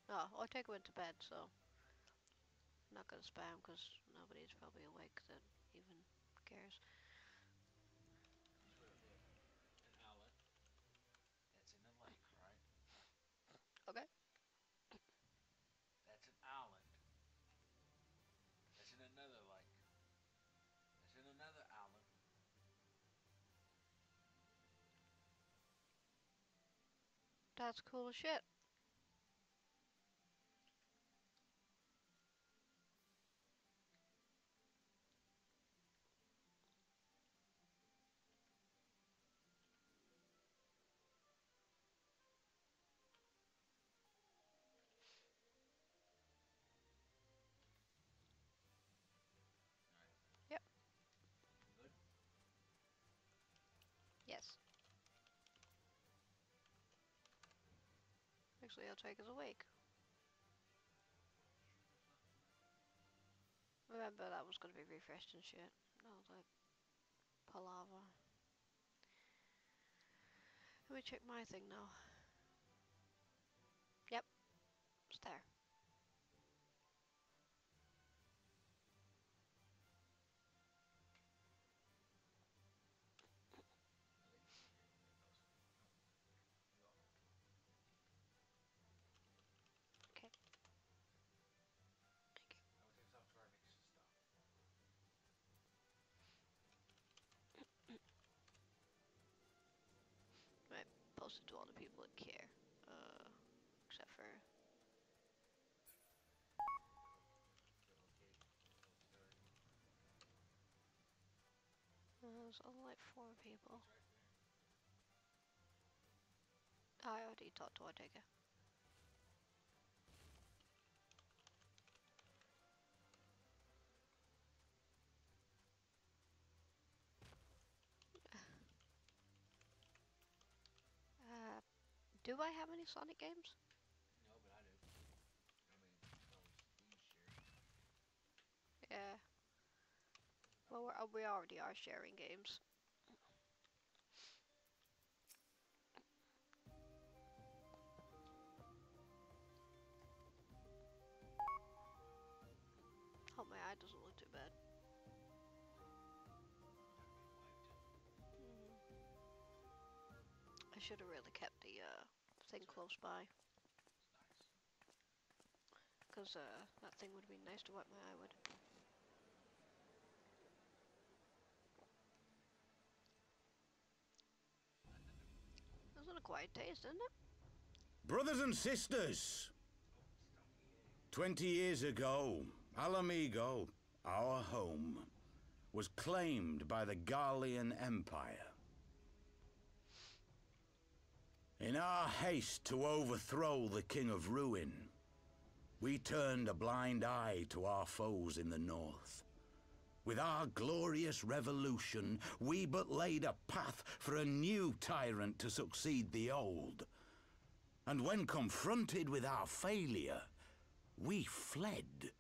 Oh, I take went to bed, so I'm not gonna spam because nobody's probably awake that even cares. So we hit an outlet. That's in the lake, right? Okay. That's an island. That's in another lake. That's in another island. That's cool as shit. Alright. Yep. Good. Yes. Actually, I'll take us awake. Remember that was gonna be refreshed and shit. No, the palaver. Let me check my thing now. Yep, it's there. I think you can get those. No. You are. Okay. Thank you. I'm gonna take this off to our next stop. Right. Post it to all the people that care. Except for Relocate. Start. there's only like 4 people. It's right there. I already talked to Ortega. Uh, do I have any Sonic games? No, but I do. I mean, so we share. Yeah. Well, we already are sharing games. Hope my eye doesn't look too bad. Gotta be wiped. Mm. I should have really kept the thing That's right. close by, It's nice. cause that thing would have been nice to wipe my eye with. Nothing new. It was a quiet taste, isn't it? Brothers and sisters, Oh, Stumpy egg. 20 years ago, Alamigo, our home, was claimed by the Garlean Empire. In our haste to overthrow the King of Ruin, we turned a blind eye to our foes in the north. With our glorious revolution, we but laid a path for a new tyrant to succeed the old. And when confronted with our failure, we fled.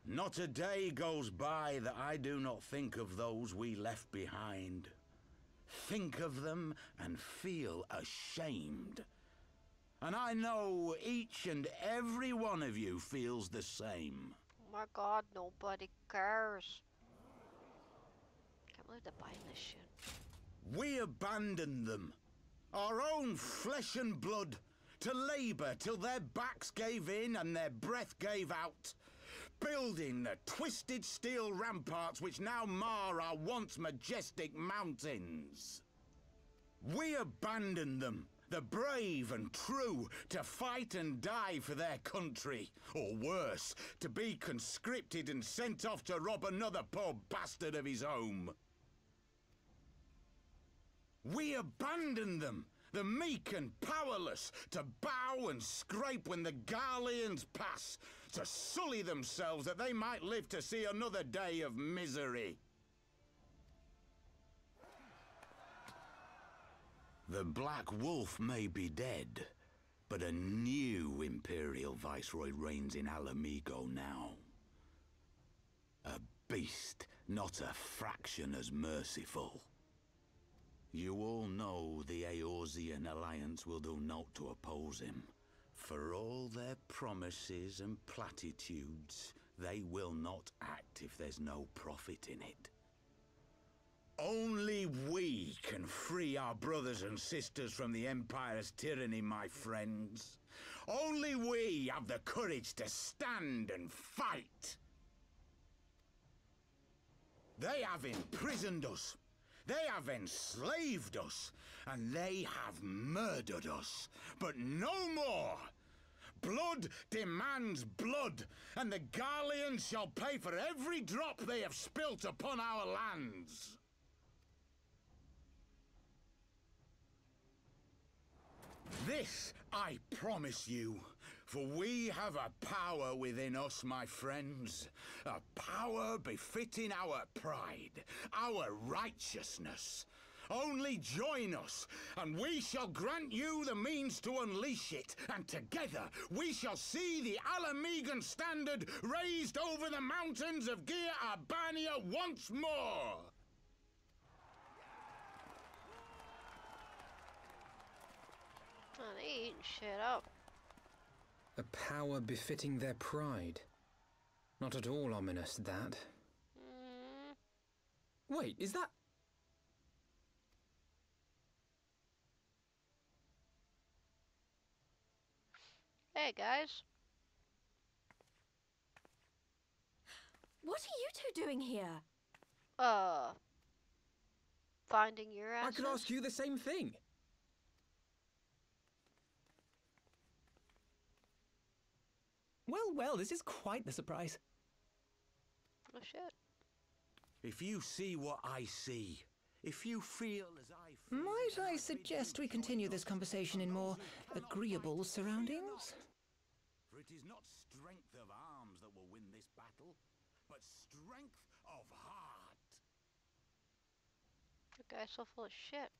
Not a day goes by that I do not think of those we left behind. Think of them and feel ashamed. And I know each and every one of you feels the same. Oh my god, nobody cares. Can't believe they're buying this shit. We abandoned them, our own flesh and blood, to labour till their backs gave in and their breath gave out, building the twisted steel ramparts which now mar our once majestic mountains. We abandoned them, the brave and true, to fight and die for their country, or worse, to be conscripted and sent off to rob another poor bastard of his home. We abandoned them, the meek and powerless, to bow and scrape when the Garleans pass, to sully themselves that they might live to see another day of misery. The Black Wolf may be dead, but a new Imperial Viceroy reigns in Alamigo now. A beast not a fraction as merciful. You all know the Eorzean Alliance will do naught to oppose him. For all their promises and platitudes, they will not act if there's no profit in it. Only we can free our brothers and sisters from the Empire's tyranny, my friends. Only we have the courage to stand and fight. They have imprisoned us. They have enslaved us. And they have murdered us. But no more! Blood demands blood, and the Garleans shall pay for every drop they have spilt upon our lands. This I promise you, for we have a power within us, my friends. A power befitting our pride, our righteousness. Only join us, and we shall grant you the means to unleash it, and together we shall see the Alamegan standard raised over the mountains of Gyr Abania once more! Oh, they eating shit up. A power befitting their pride. Not at all ominous, that. Wait, is that... Hey, guys. What are you two doing here? Finding your I asses? could ask you the same thing. Well, this is quite the surprise. Oh, shit. If you see what I see, if you feel as I feel... Might I suggest we continue this conversation in more agreeable surroundings? For it is not strength of arms that will win this battle, but strength of heart. The guy's so full of shit.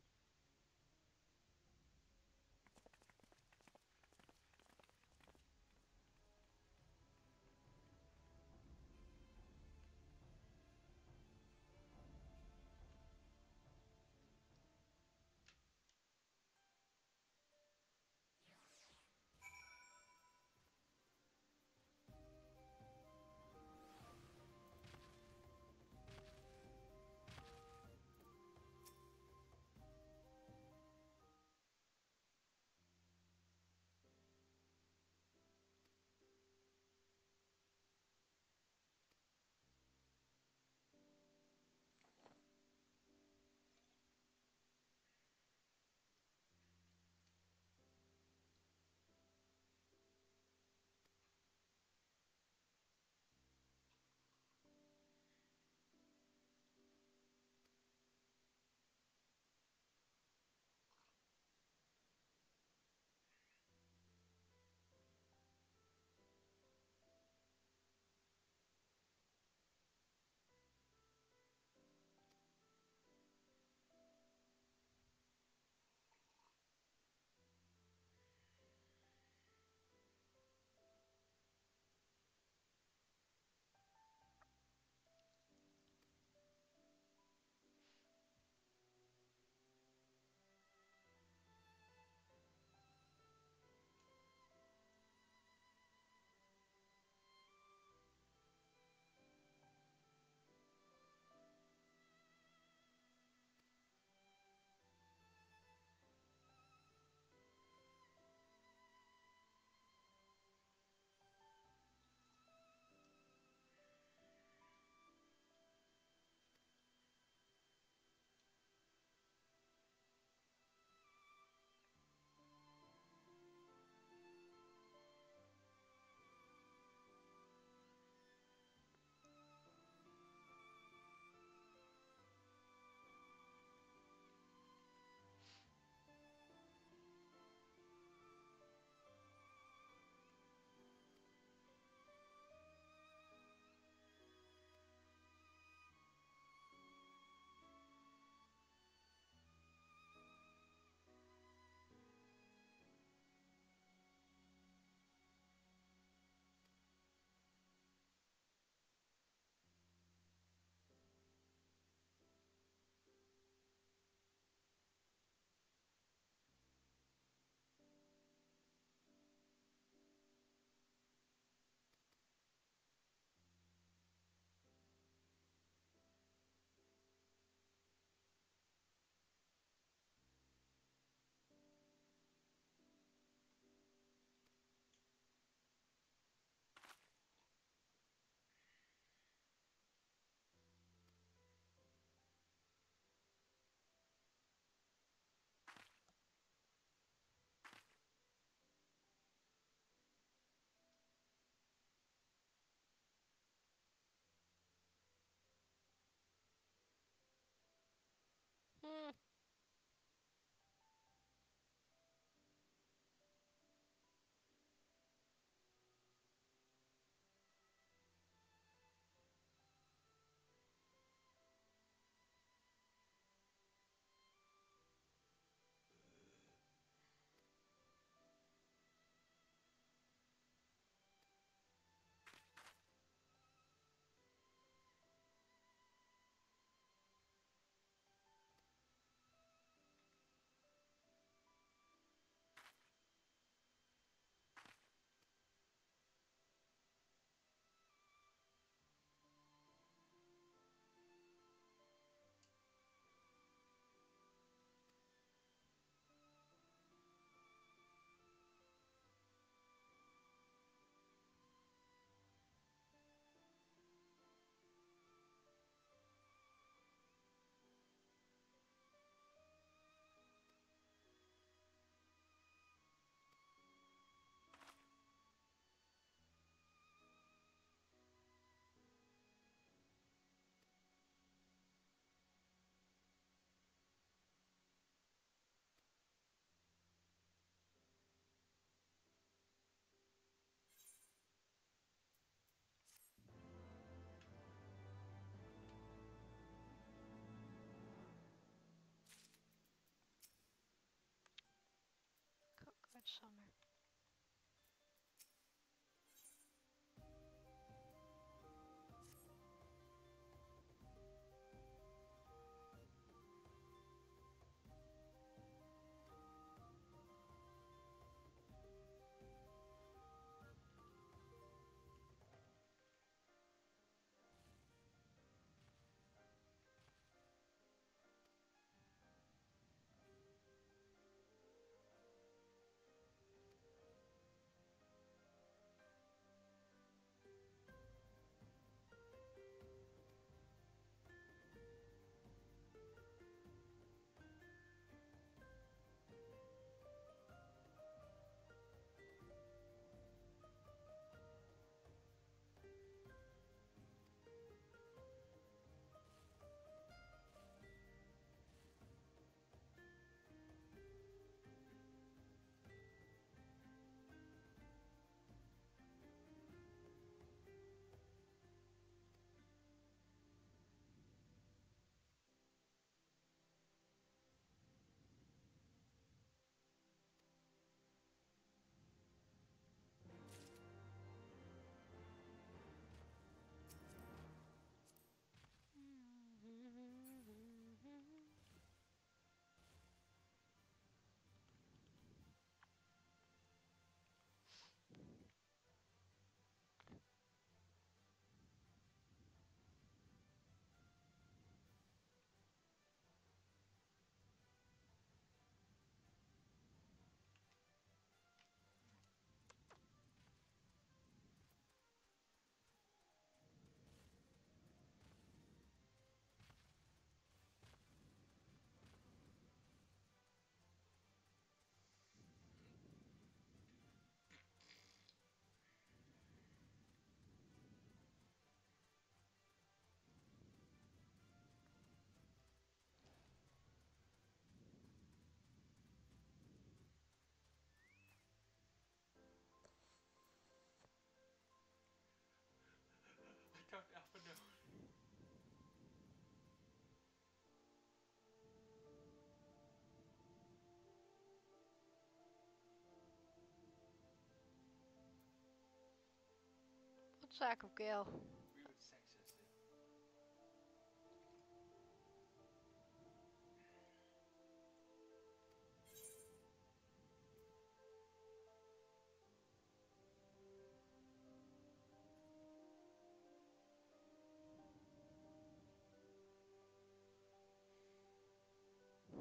Sack of Gale. Weird sexist.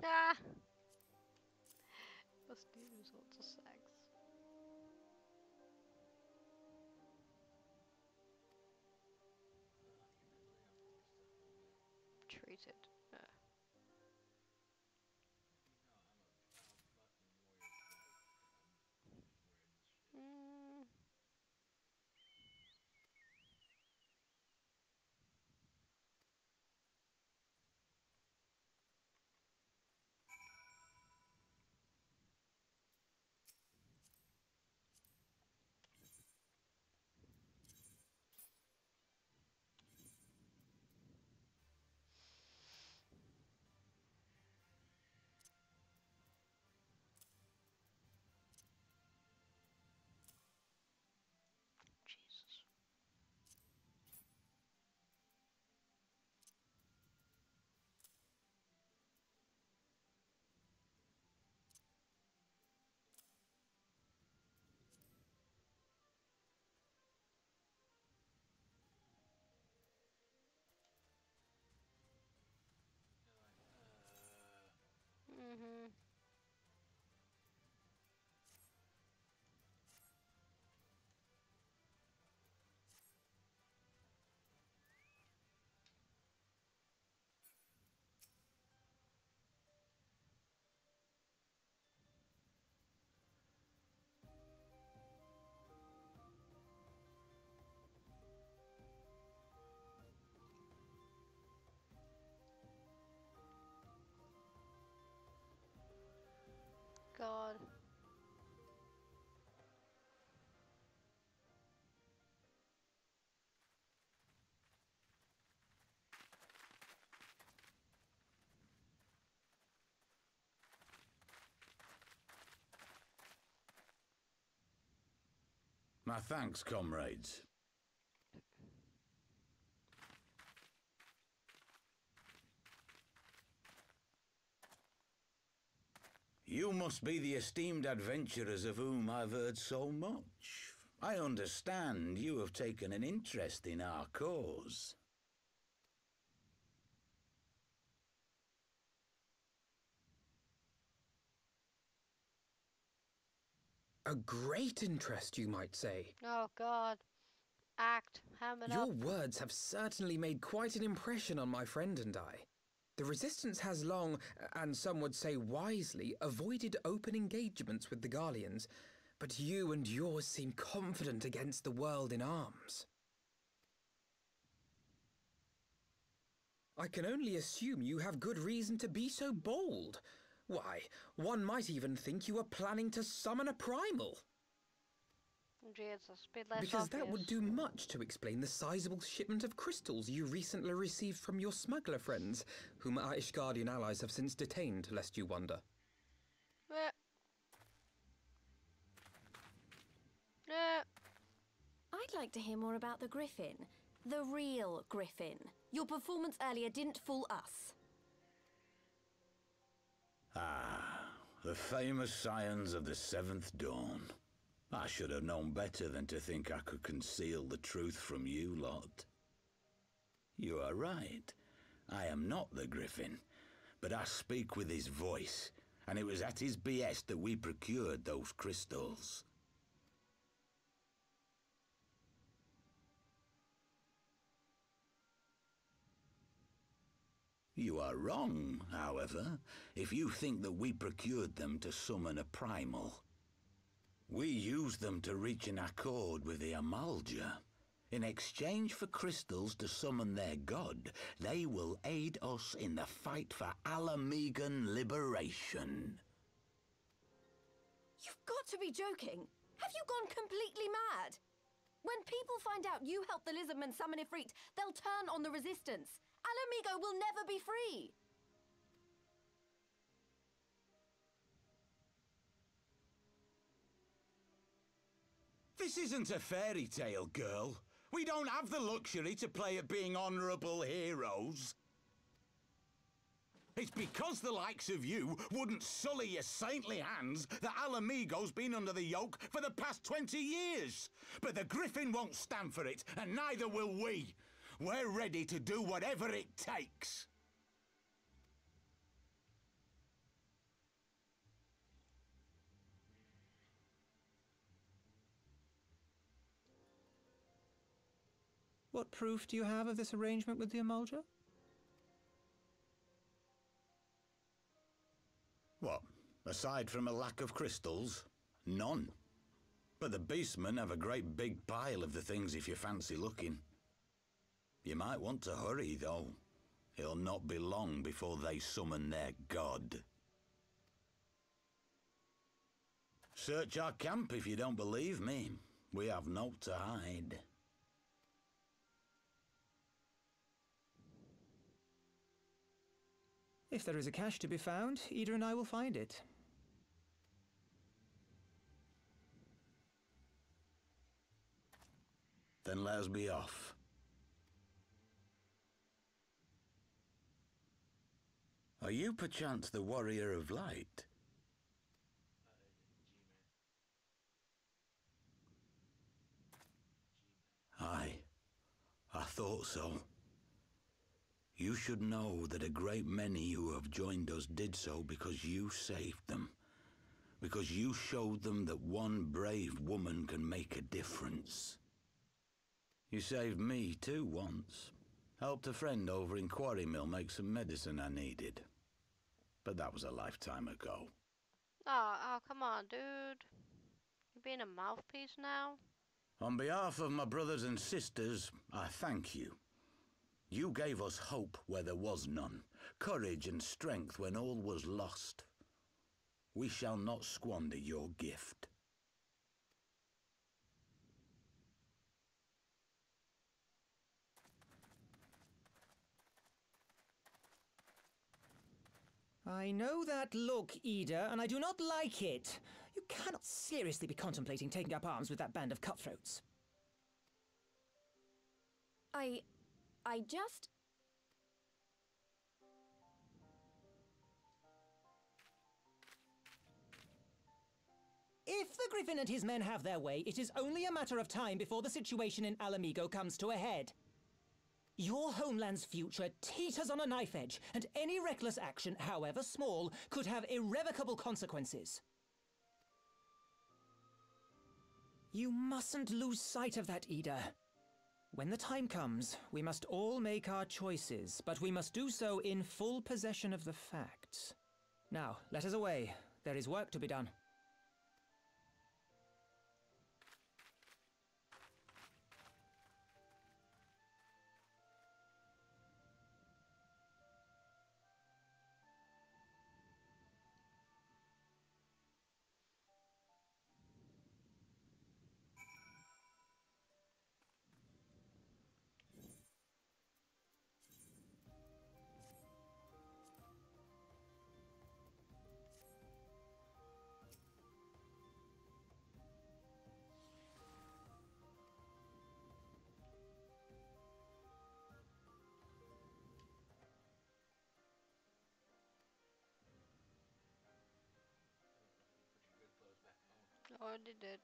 Ah! Must do sorts of sacks. Treated. Mm. Jesus. Mm-hmm. God. My thanks, comrades. You must be the esteemed adventurers of whom I've heard so much. I understand you have taken an interest in our cause. A great interest, you might say. Oh God. Act. Ham it Your up. words have certainly made quite an impression on my friend and I. The Resistance has long, and some would say wisely, avoided open engagements with the Garleans, but you and yours seem confident against the world in arms. I can only assume you have good reason to be so bold. Why, one might even think you are planning to summon a primal. Jesus, bit less Because obvious. that would do much to explain the sizable shipment of crystals you recently received from your smuggler friends, whom our Ishgardian allies have since detained, lest you wonder. I'd like to hear more about the Griffin. The real Griffin. Your performance earlier didn't fool us. Ah, the famous scions of the Seventh Dawn. I should have known better than to think I could conceal the truth from you lot. You are right. I am not the Griffin, but I speak with his voice, and it was at his behest that we procured those crystals. You are wrong, however, if you think that we procured them to summon a primal. We used them to reach an accord with the Amalja. In exchange for crystals to summon their god, they will aid us in the fight for Ala Mhigan liberation. You've got to be joking. Have you gone completely mad? When people find out you helped the Lizardmen summon Ifrit, they'll turn on the Resistance. Ala Mhigo will never be free. This isn't a fairy tale, girl. We don't have the luxury to play at being honourable heroes. It's because the likes of you wouldn't sully your saintly hands that Ala Mhigo's been under the yoke for the past 20 years. But the Griffin won't stand for it, and neither will we. We're ready to do whatever it takes. What proof do you have of this arrangement with the Amalj'aa? What? Aside from a lack of crystals? None. But the beastmen have a great big pile of the things if you fancy looking. You might want to hurry, though. It'll not be long before they summon their god. Search our camp if you don't believe me. We have naught to hide. If there is a cache to be found, Ida and I will find it. Then let us be off. Are you perchance the Warrior of Light? Aye, I thought so. You should know that a great many who have joined us did so because you saved them. Because you showed them that one brave woman can make a difference. You saved me too once. Helped a friend over in Quarry Mill make some medicine I needed. But that was a lifetime ago. Oh, come on, dude. You being a mouthpiece now? On behalf of my brothers and sisters, I thank you. You gave us hope where there was none, courage and strength when all was lost. We shall not squander your gift. I know that look, Ida, and I do not like it. You cannot seriously be contemplating taking up arms with that band of cutthroats. I just... If the Griffin and his men have their way, it is only a matter of time before the situation in Ala Mhigo comes to a head. Your homeland's future teeters on a knife edge, and any reckless action, however small, could have irrevocable consequences. You mustn't lose sight of that, Ida. When the time comes, we must all make our choices, but we must do so in full possession of the facts. Now, let us away. There is work to be done. Already did.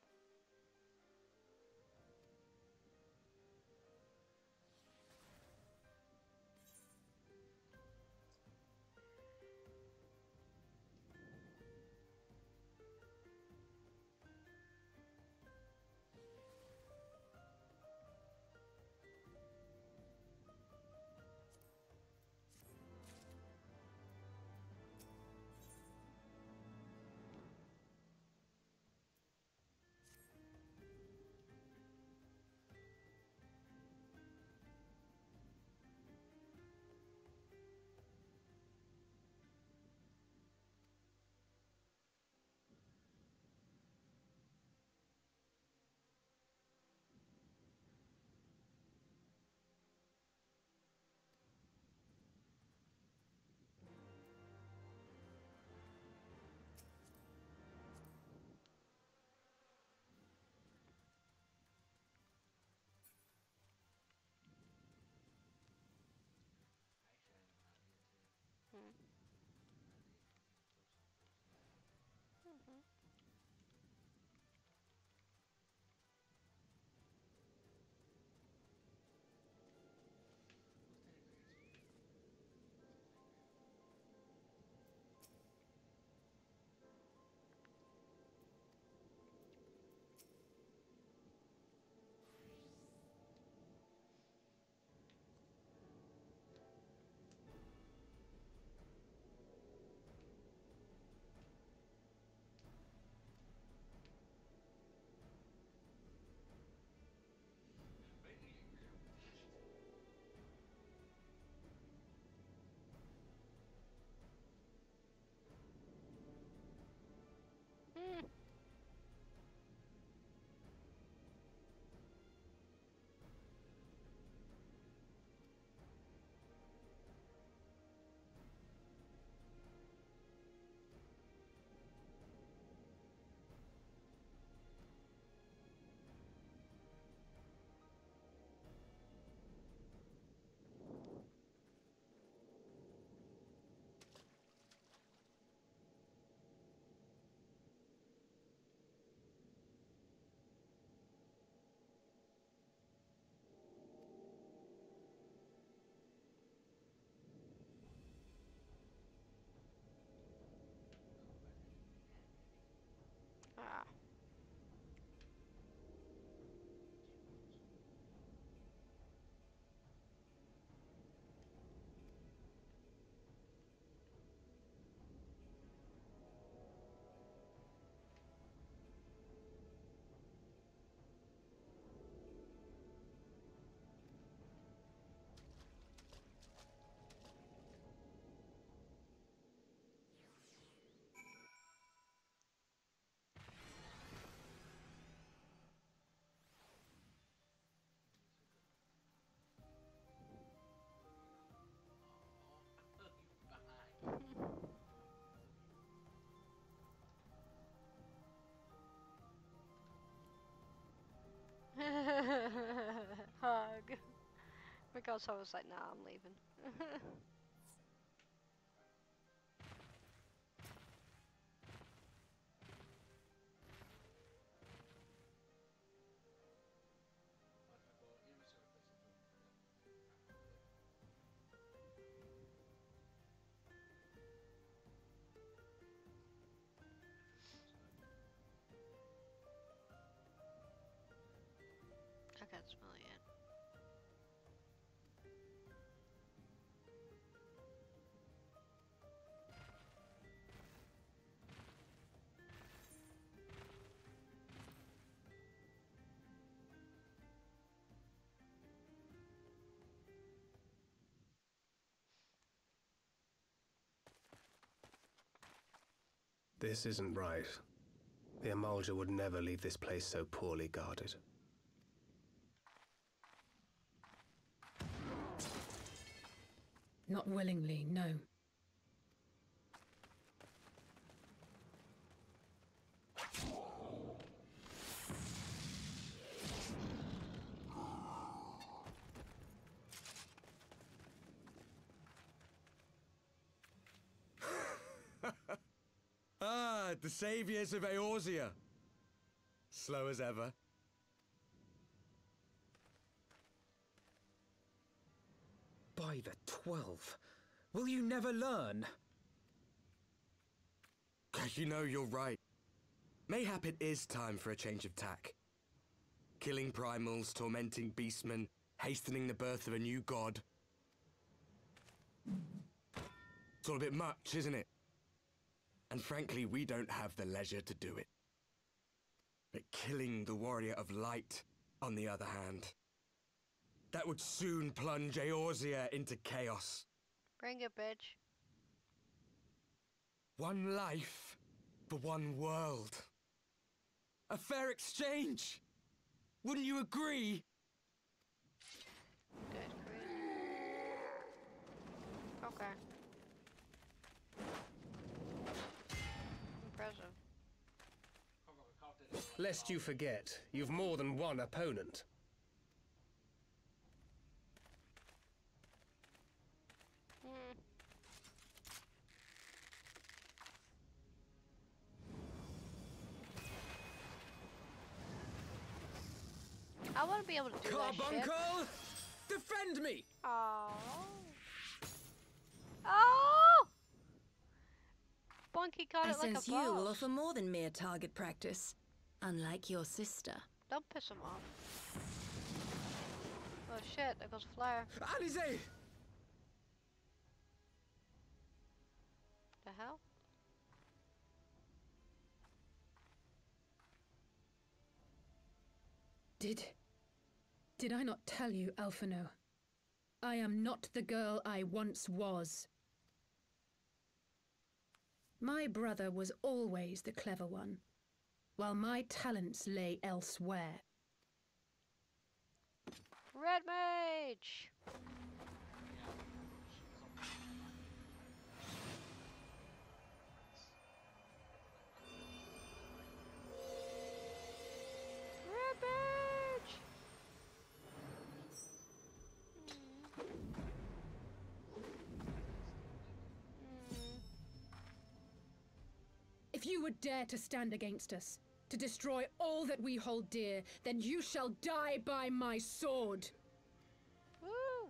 God, so I was like, nah, I'm leaving. I can smell it. This isn't right. The Amalja would never leave this place so poorly guarded. Not willingly, no. Ah, the saviors of Eorzea. Slow as ever. By the 12, will you never learn? You know, you're right. Mayhap it is time for a change of tack. Killing primals, tormenting beastmen, hastening the birth of a new god. It's all a bit much, isn't it? And frankly, we don't have the leisure to do it. But killing the Warrior of Light, on the other hand, that would soon plunge Eorzea into chaos. Bring it, bitch. One life for one world. A fair exchange. Wouldn't you agree? Good, great. Okay. Impressive. Lest you forget, you've more than one opponent. I want to be able to do that shit. Carbuncle! Defend me! Oh. Oh! Bonky caught I it like a sense you will boss. offer more than mere target practice, unlike your sister. Don't piss him off. Oh shit, there goes Flare. Alize! The hell? Did I not tell you, Alphino? I am not the girl I once was. My brother was always the clever one, while my talents lay elsewhere. Red Mage! Red Mage! If you would dare to stand against us, to destroy all that we hold dear, then you shall die by my sword. Woo!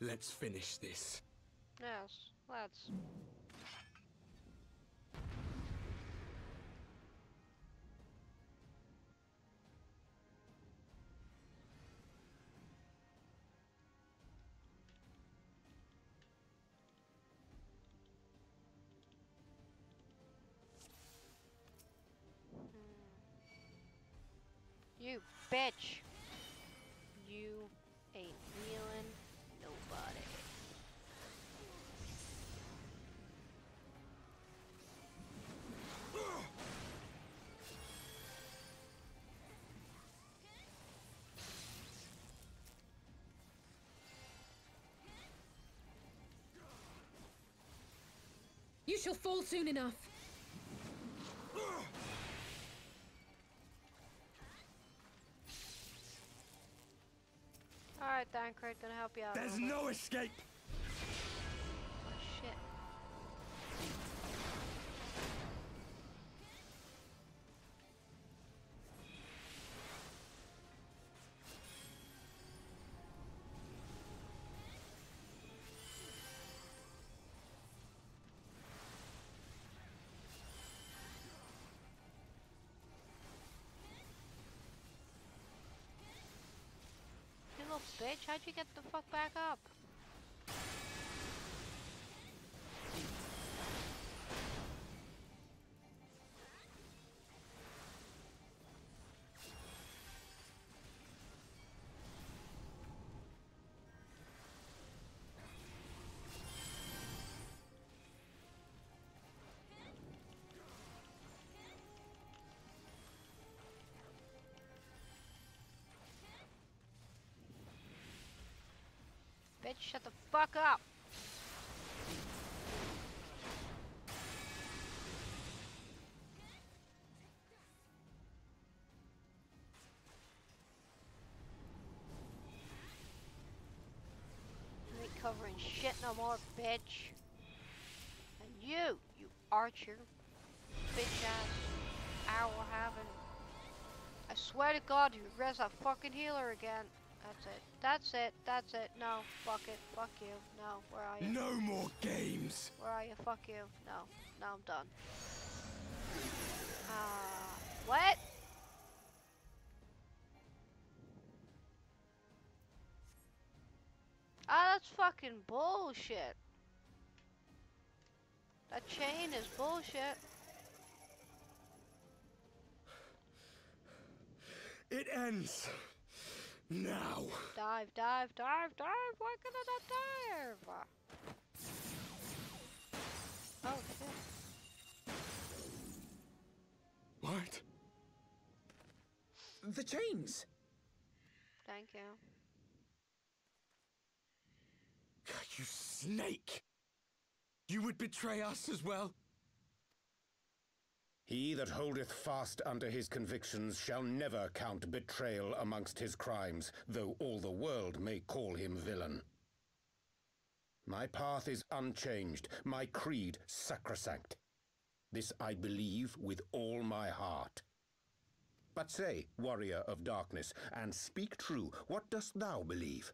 Let's finish this. Yes, let's. You bitch! You ain't healing nobody. You shall fall soon enough. Thancred gonna help you out. There's no escape! Oh, shit. You little bitch, how'd you get the fuck back up? Bitch, shut the fuck up! You ain't covering shit no more, bitch. And you archer, bitch ass, owl having. I swear to God, you res a fucking healer again. That's it. That's it. That's it. No. Fuck it. Fuck you. No. Where are you? No more games! Where are you? Fuck you. No. No, I'm done. What? Ah, that's fucking bullshit. That chain is bullshit. It ends now. Dive, dive, dive, dive. Why can I not dive? Oh shit. What? The chains! Thank you. You snake! You would betray us as well? He that holdeth fast unto his convictions shall never count betrayal amongst his crimes, though all the world may call him villain. My path is unchanged, my creed sacrosanct. This I believe with all my heart. But say, warrior of darkness, and speak true, what dost thou believe?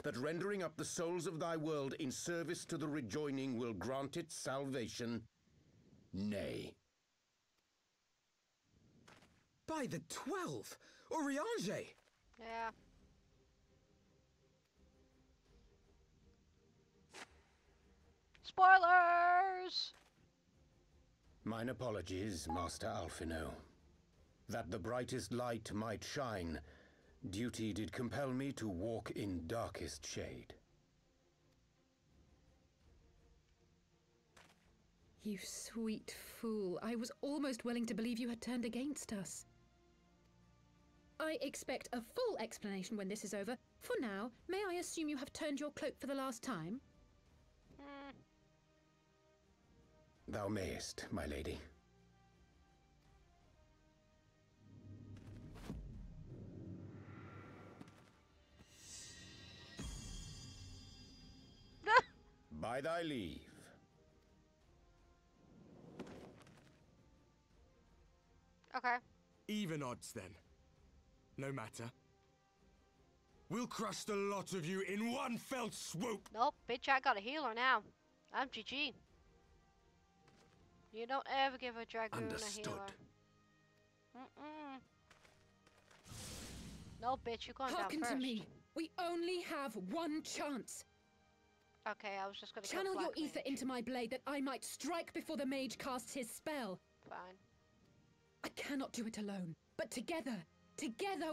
That rendering up the souls of thy world in service to the rejoining will grant it salvation? Nay. By the 12! Urianger! Yeah. Spoilers! Mine apologies, Master Alphino. That the brightest light might shine, duty did compel me to walk in darkest shade. You sweet fool. I was almost willing to believe you had turned against us. I expect a full explanation when this is over. For now, may I assume you have turned your cloak for the last time? Thou mayest, my lady. By thy leave. Okay. Even odds then. No matter. We'll crush the lot of you in one fell swoop! Nope, bitch, I got a healer now. I'm GG. You don't ever give a dragoon Understood. a healer. No, bitch, you're going Hearken down first. to me. We only have one chance. Okay, I was just gonna Channel kill your Black ether Mage. into my blade that I might strike before the mage casts his spell. Fine. I cannot do it alone, but together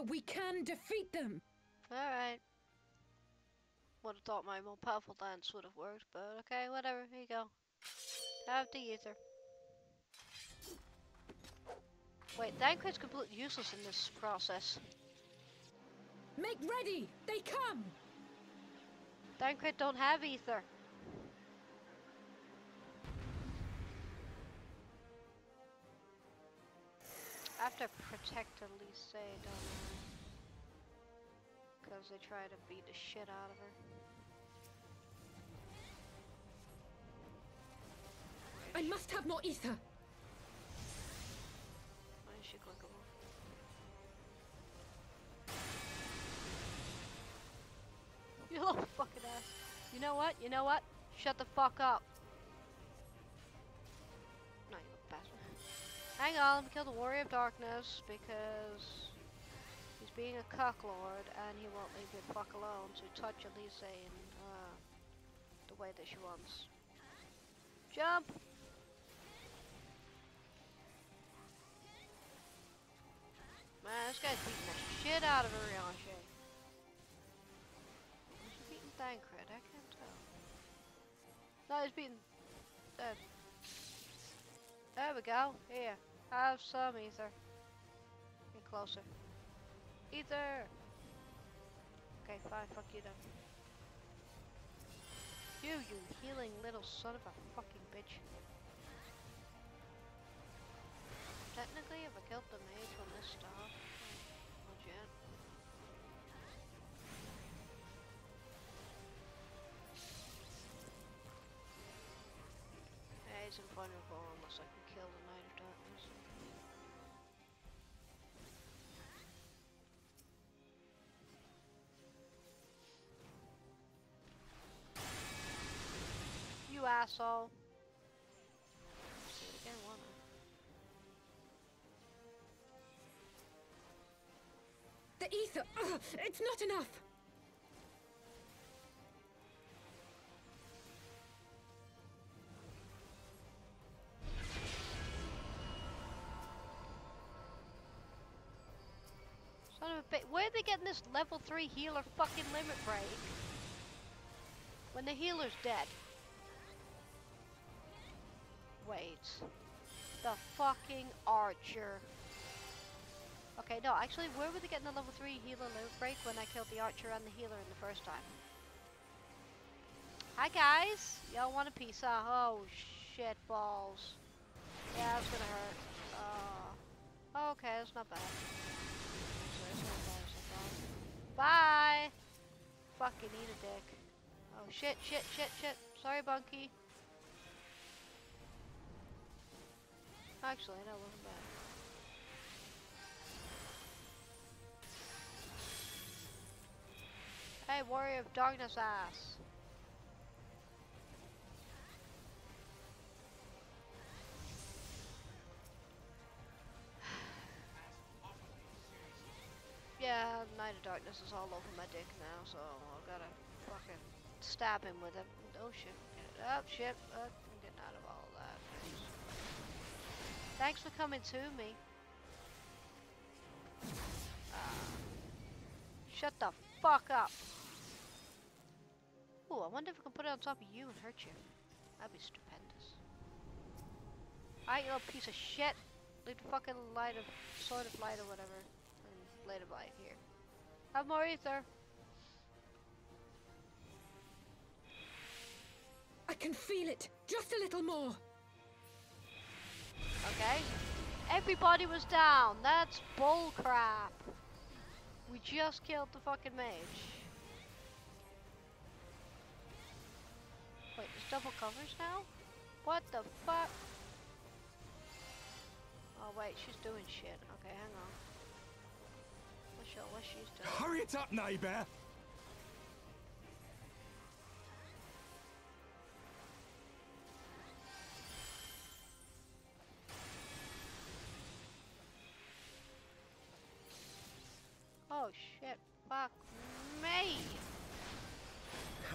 we can defeat them. Alright. Would have thought my more powerful dance would have worked, but okay, whatever. Here you go. Have the ether. Wait, Thancred's completely useless in this process. Make ready! They come! Thancred don't have ether. I have to protect Elise, don't I? because they try to beat the shit out of her. I must have more ether. Why is she clickable? You little fucking ass. You know what? You know what? Shut the fuck up. No, you little bastard. Hang on, let me kill the Warrior of Darkness because he's being a cucklord and he won't leave me the fuck alone to touch Elise in the way that she wants. Jump! Man, this guy's beating the shit out of Urianger. Is he beating Thancred? I can't tell. No, he's beating... there we go. Here. Have some ether. Get closer. Ether! Okay, fine. Fuck you then. You healing little son of a fucking bitch. Technically, if I killed the mage when this stopped, legit. Yeah, he's invulnerable unless I can kill the Knight of Darkness. You asshole. Let's do it again, won't I? The ether! Ugh, it's not enough! Son of a bitch. Where are they getting this level 3 healer fucking limit break? When the healer's dead. Wait. The fucking archer. Okay, no, actually, where were they getting the level 3 healer limit break when I killed the archer and the healer in the first time? Hi guys! Y'all want a piece of... Oh, shit balls. Yeah, that's gonna hurt. Oh, okay, that's not bad. Bye! Fucking eat a dick. Oh, shit. Sorry, Bunky. Actually, that wasn't bad. Hey, Warrior of Darkness ass. Yeah, Knight of Darkness is all over my dick now, so I gotta fucking stab him with it. Oh shit. Oh shit. I'm getting out of all of that. Thanks for coming to me. Shut the fuck up. Ooh, I wonder if I can put it on top of you and hurt you. That'd be stupendous. Alright, you little piece of shit. Leave the fucking light of, sword of light or whatever. And blade of light here. Have more ether. I can feel it. Just a little more. Okay. Everybody was down. That's bull crap. We just killed the fucking mage. Wait, there's double covers now? What the fuck? Oh wait, she's doing shit. Okay, hang on. Let's show what she's doing. Hurry it up, neighbor! Oh shit, fuck me!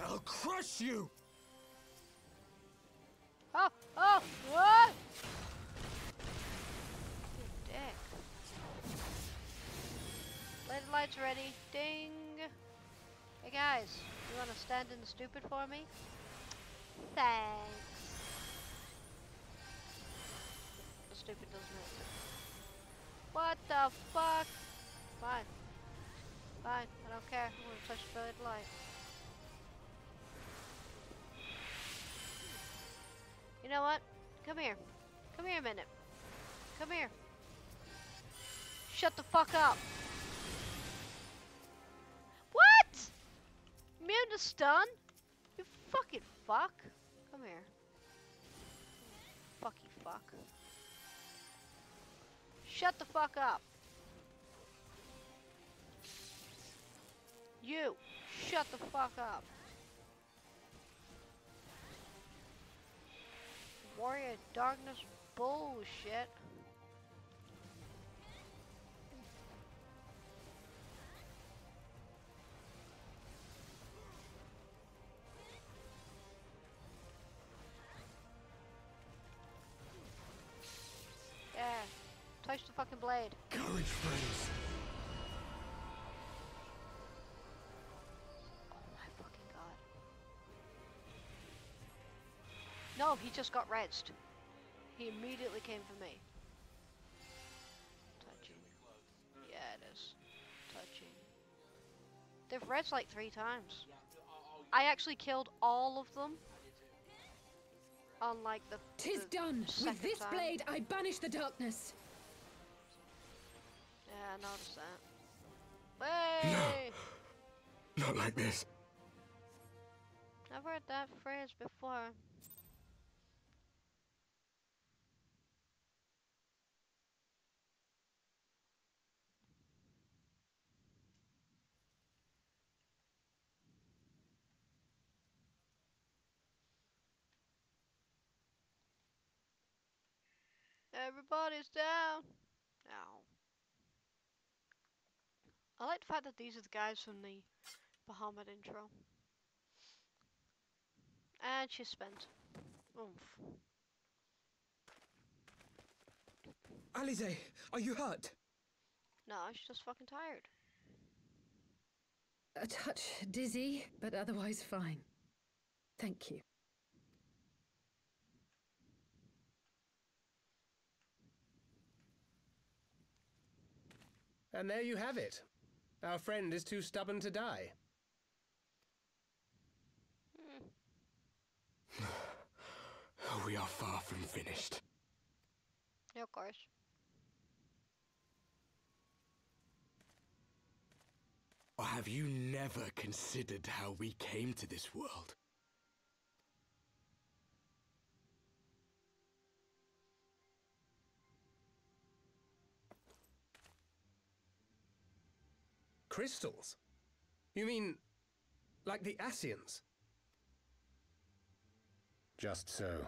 I'll crush you! Oh, what? You dick. Blade of light's ready. Ding! Hey guys, you wanna stand in the stupid for me? Thanks. The stupid doesn't hit. What the fuck? Fine. Fine, I don't care. I'm gonna touch the blade of light. You know what? Come here. Come here a minute. Come here. Shut the fuck up. What? doing the stun? You fucking fuck. Come here. Fucky fuck. Shut the fuck up. You. Shut the fuck up. Warrior Darkness bullshit. Yeah. Touch the fucking blade. Courage, friends. No, he just got rezzed. He immediately came for me. Touching. Yeah, it is. Touching. They've rezzed like 3 times. I actually killed all of them. On like the 'Tis done. With this blade, I banish the darkness. Yeah, I noticed that. Hey! No. Not like this. I've heard that phrase before. Everybody's down. Ow. I like the fact that these are the guys from the Bahamut intro. And she's spent. Oomph. Alize, are you hurt? No, she's just fucking tired. A touch dizzy, but otherwise fine. Thank you. And there you have it. Our friend is too stubborn to die. We are far from finished. Yeah, of course. Or have you never considered how we came to this world? Crystals? You mean, like the Ascians? Just so.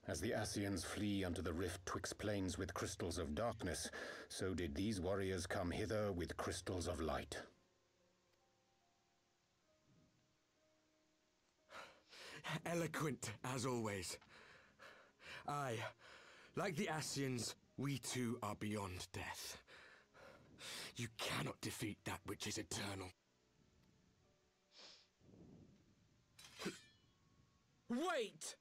As the Ascians flee unto the rift twixt plains with crystals of darkness, so did these warriors come hither with crystals of light. Eloquent, as always. Aye, like the Ascians, we too are beyond death. You cannot defeat that which is eternal. Wait!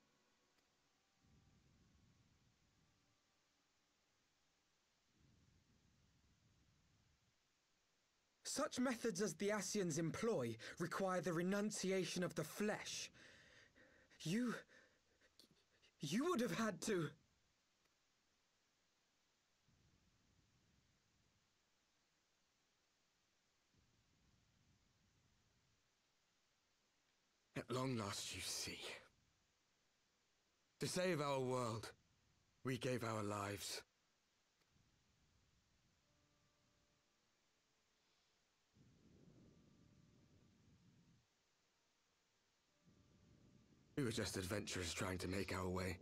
Such methods as the Ascians employ require the renunciation of the flesh. You would have had to... At long last, you see. To save our world, we gave our lives. We were just adventurers trying to make our way.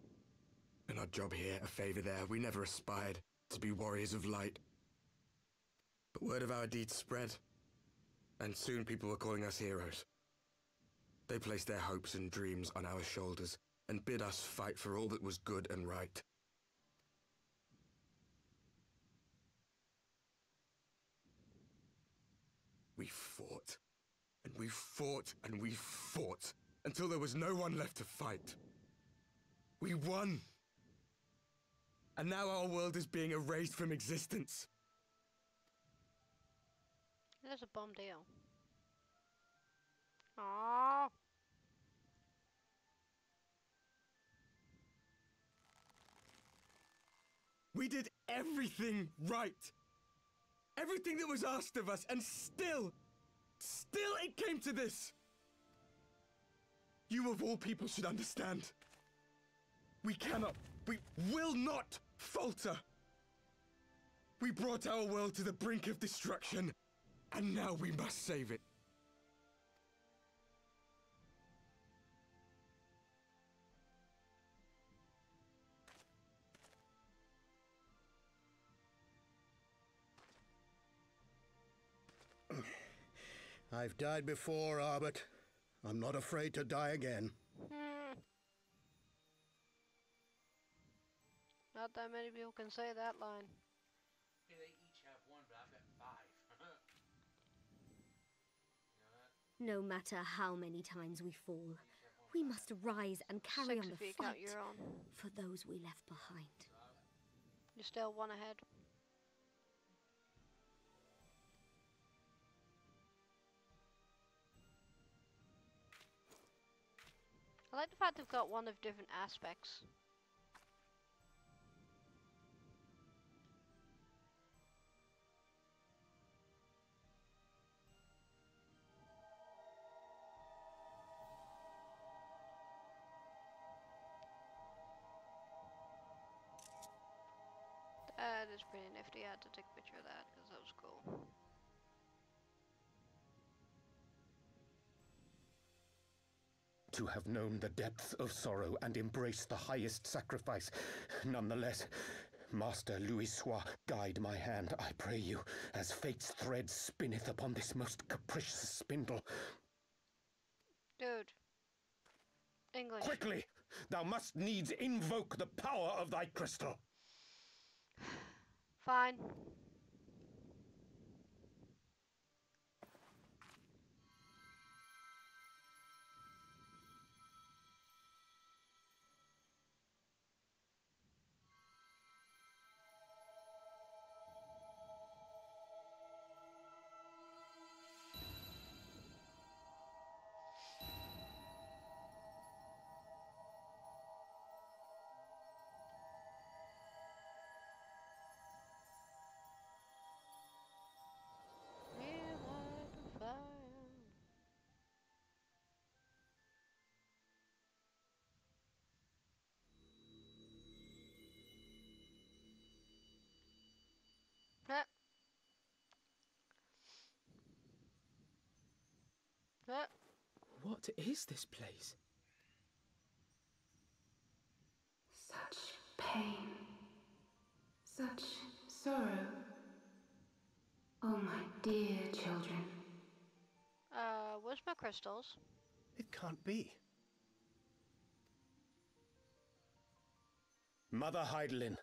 An odd job here, a favor there. We never aspired to be warriors of light. But word of our deeds spread, and soon people were calling us heroes. They placed their hopes and dreams on our shoulders and bid us fight for all that was good and right. We fought, and we fought, and we fought, until there was no one left to fight. We won! And now our world is being erased from existence. That's a bum deal. Aww. We did everything right. Everything that was asked of us, and still it came to this. You of all people should understand. We cannot, we will not falter. We brought our world to the brink of destruction, and now we must save it. I've died before, Arbut. I'm not afraid to die again. Not that many people can say that line. Yeah, they each have one, but I've got 5. You know that? No matter how many times we fall, we must rise and carry 6 on if the you count fight your own. for those we left behind. You're still 1 ahead. I like the fact they've got one of different aspects. That is pretty nifty. I had to take a picture of that because that was cool. To have known the depth of sorrow and embraced the highest sacrifice. Nonetheless, Master Louisoix, guide my hand, I pray you, as fate's thread spinneth upon this most capricious spindle. Dude. English. Quickly! Thou must needs invoke the power of thy crystal. Fine. What is this place? Such pain. Such sorrow. Oh, my dear children. Where's my crystals? It can't be. Mother Hydaelyn,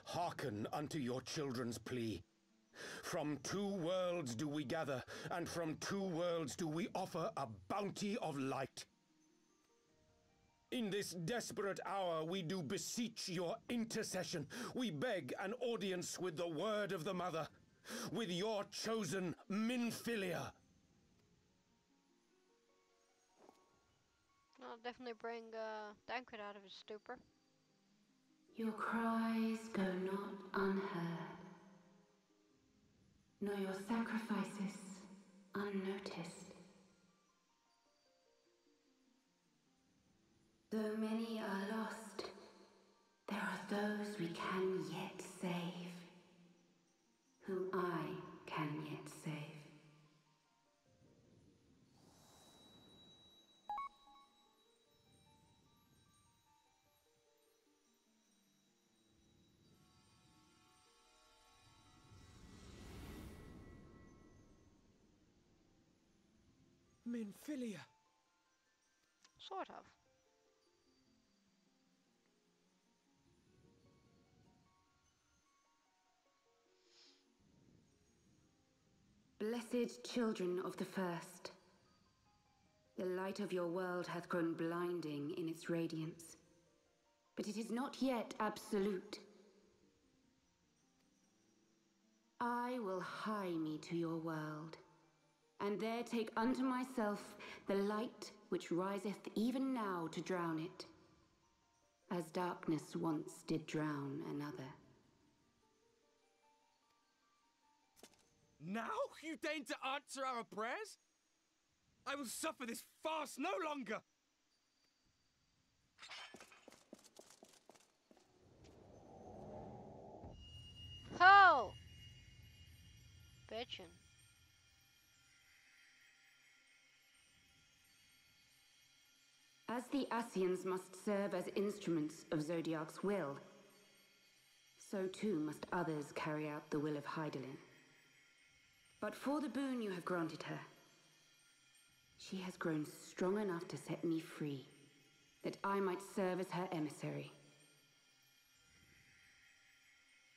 hearken unto your children's plea. From 2 worlds do we gather, and from 2 worlds do we offer a bounty of light. In this desperate hour we do beseech your intercession. We beg an audience with the word of the Mother, with your chosen Minfilia. I'll definitely bring Dankred out of his stupor. Your cries go not unheard, nor your sacrifices unnoticed. Though many are lost, there are those we can yet save, whom I can yet save. Minfilia. Sort of. Blessed children of the First, the light of your world hath grown blinding in its radiance, but it is not yet absolute. I will hie me to your world, and there take unto myself the light which riseth even now to drown it, as darkness once did drown another. Now you deign to answer our prayers? I will suffer this farce no longer! itching. As the Ascians must serve as instruments of Zodiark's will, so too must others carry out the will of Hydaelyn. But for the boon you have granted her, she has grown strong enough to set me free, that I might serve as her emissary.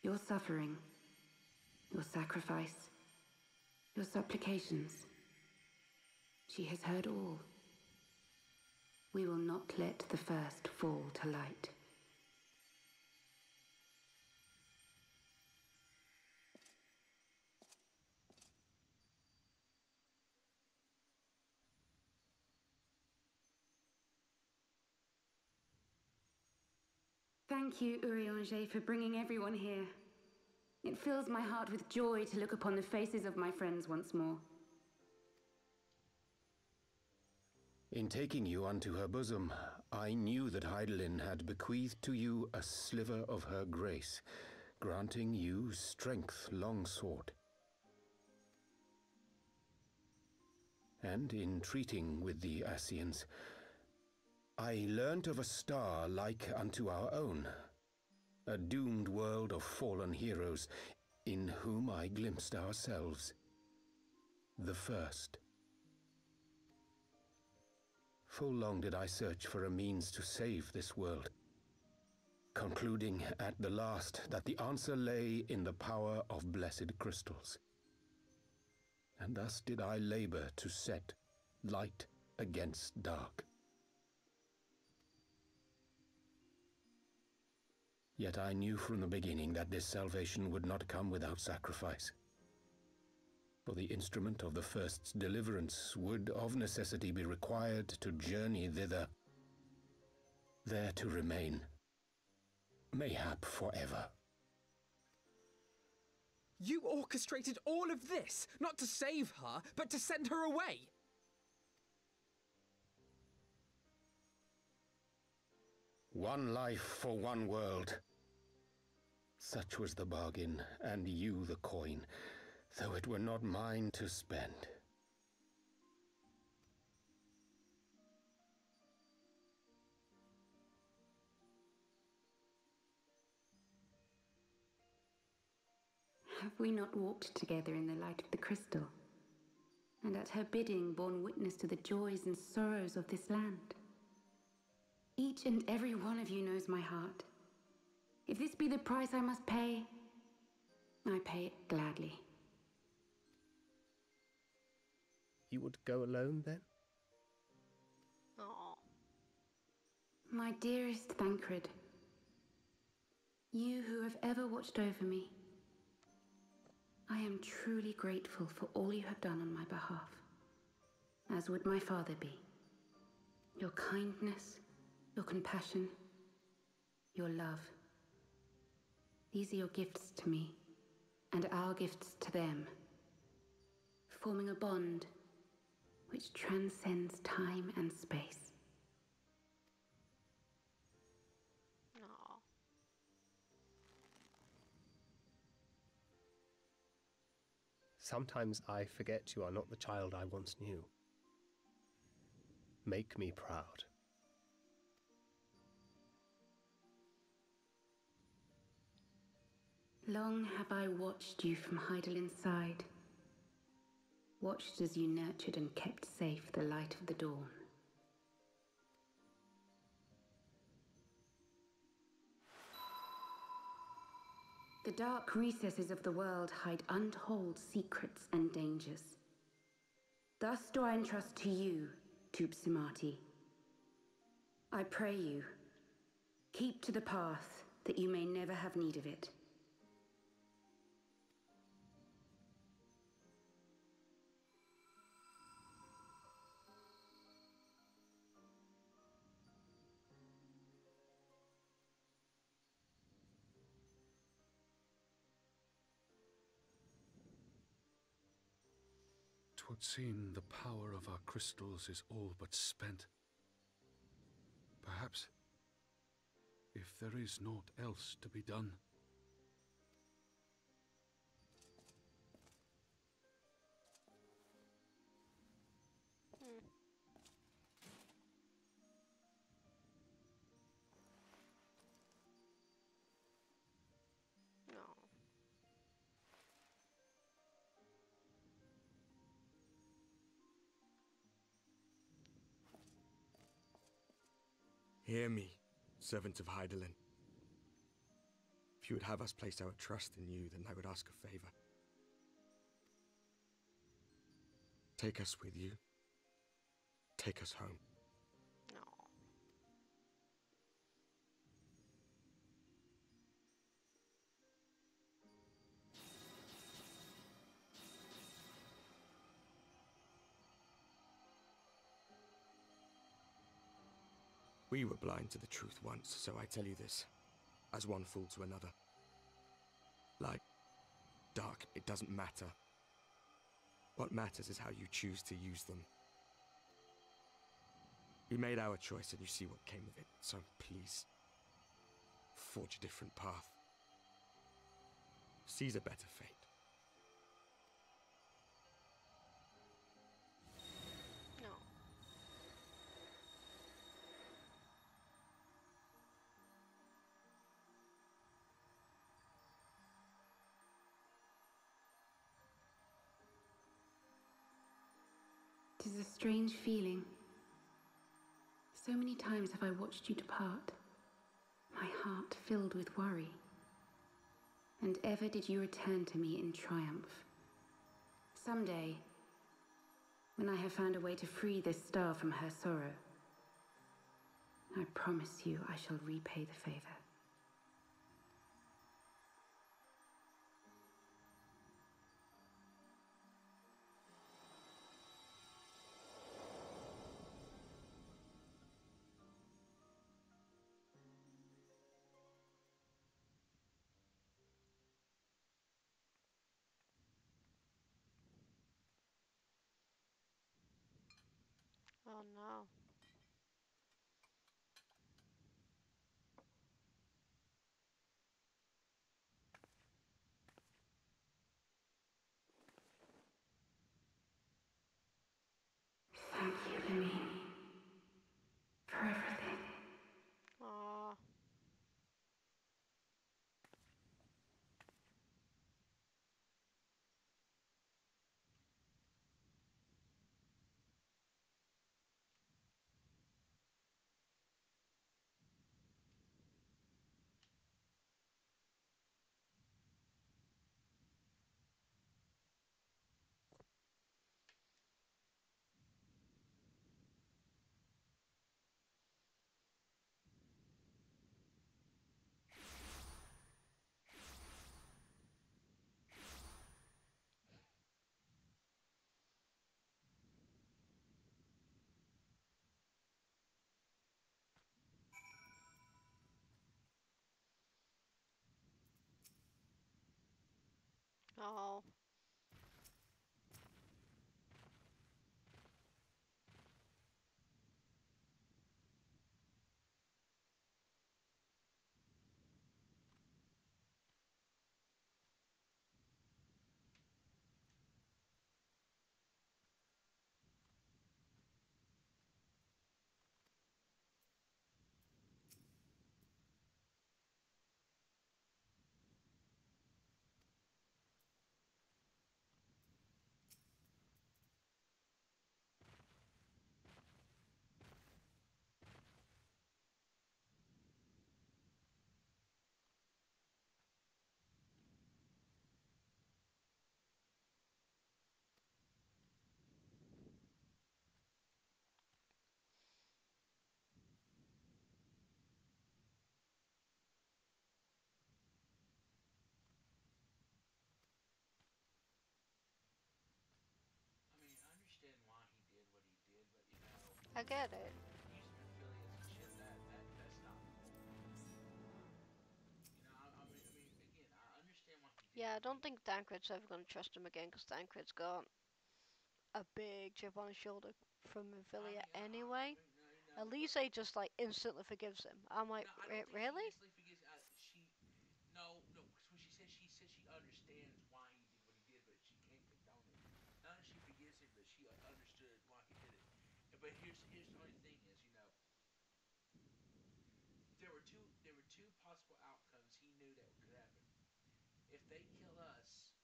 Your suffering, your sacrifice, your supplications, she has heard all. We will not let the first fall to light. Thank you, Urianger, for bringing everyone here. It fills my heart with joy to look upon the faces of my friends once more. In taking you unto her bosom, I knew that Hydaelyn had bequeathed to you a sliver of her grace, granting you strength long sought. And in treating with the Ascians, I learnt of a star like unto our own, a doomed world of fallen heroes, in whom I glimpsed ourselves, the first. Full long did I search for a means to save this world, concluding at the last that the answer lay in the power of blessed crystals. And thus did I labor to set light against dark. Yet I knew from the beginning that this salvation would not come without sacrifice. For the instrument of the first's deliverance would of necessity be required to journey thither, there to remain, mayhap forever. You orchestrated all of this, not to save her, but to send her away! One life for one world. Such was the bargain, and you the coin, though it were not mine to spend. Have we not walked together in the light of the crystal, and at her bidding borne witness to the joys and sorrows of this land? Each and every one of you knows my heart. If this be the price I must pay, I pay it gladly. You would go alone, then? Oh. My dearest Thancred, you who have ever watched over me, I am truly grateful for all you have done on my behalf, as would my father be. Your kindness, your compassion, your love. These are your gifts to me, and our gifts to them, forming a bond which transcends time and space. No. Sometimes I forget you are not the child I once knew. Make me proud. Long have I watched you from Hydaelyn's side, watched as you nurtured and kept safe the light of the dawn. The dark recesses of the world hide untold secrets and dangers. Thus do I entrust to you, Tupsimati. I pray you, keep to the path that you may never have need of it. Twould seem the power of our crystals is all but spent. Perhaps, if there is naught else to be done. Hear me, servant of Hydaelyn. If you would have us place our trust in you, then I would ask a favor. Take us with you. Take us home. No. We were blind to the truth once, so I tell you this, as one fool to another. Light, dark, it doesn't matter. What matters is how you choose to use them. We made our choice and you see what came of it, so please, forge a different path. Seize a better fate. No. Tis a strange feeling. So many times have I watched you depart, my heart filled with worry. And ever did you return to me in triumph. Someday, when I have found a way to free this star from her sorrow, I promise you I shall repay the favor. Oh no. Thank you, Lemmy, for everything. Aw. Oh. I mean, I understand why he did what he did, but you know, I get it. using affiliates and shit, that's not cool. You know, I mean, again, I understand why he did Yeah, I what he don't think Thancred's ever gonna trust him again because Thancred's got a big chip on his shoulder from Ophelia anyway. Elise just like instantly forgives him. I'm like, No, I don't think really? she instantly forgets. No, because when she said she understands why he did what he did, but she can't condone it. Not that she forgives him, but she understood why he did it. But here's the only thing is, you know, there were two possible outcomes he knew that could happen. If they kill us,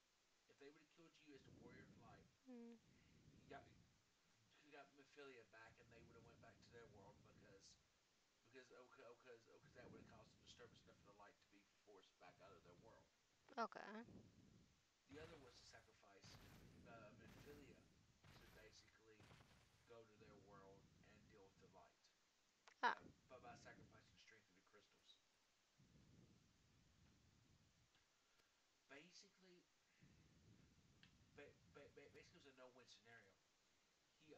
if they would have killed you as the warrior of light, Mm. he got Mephilia back, and they would have went back to their world because because that would have caused a disturbance enough for the light to be forced back out of their world. Okay. The other was to sacrifice Minfilia to basically go to their world and deal with the light. Ah. But by sacrificing strength of the crystals. Basically, basically it was a no-win scenario. He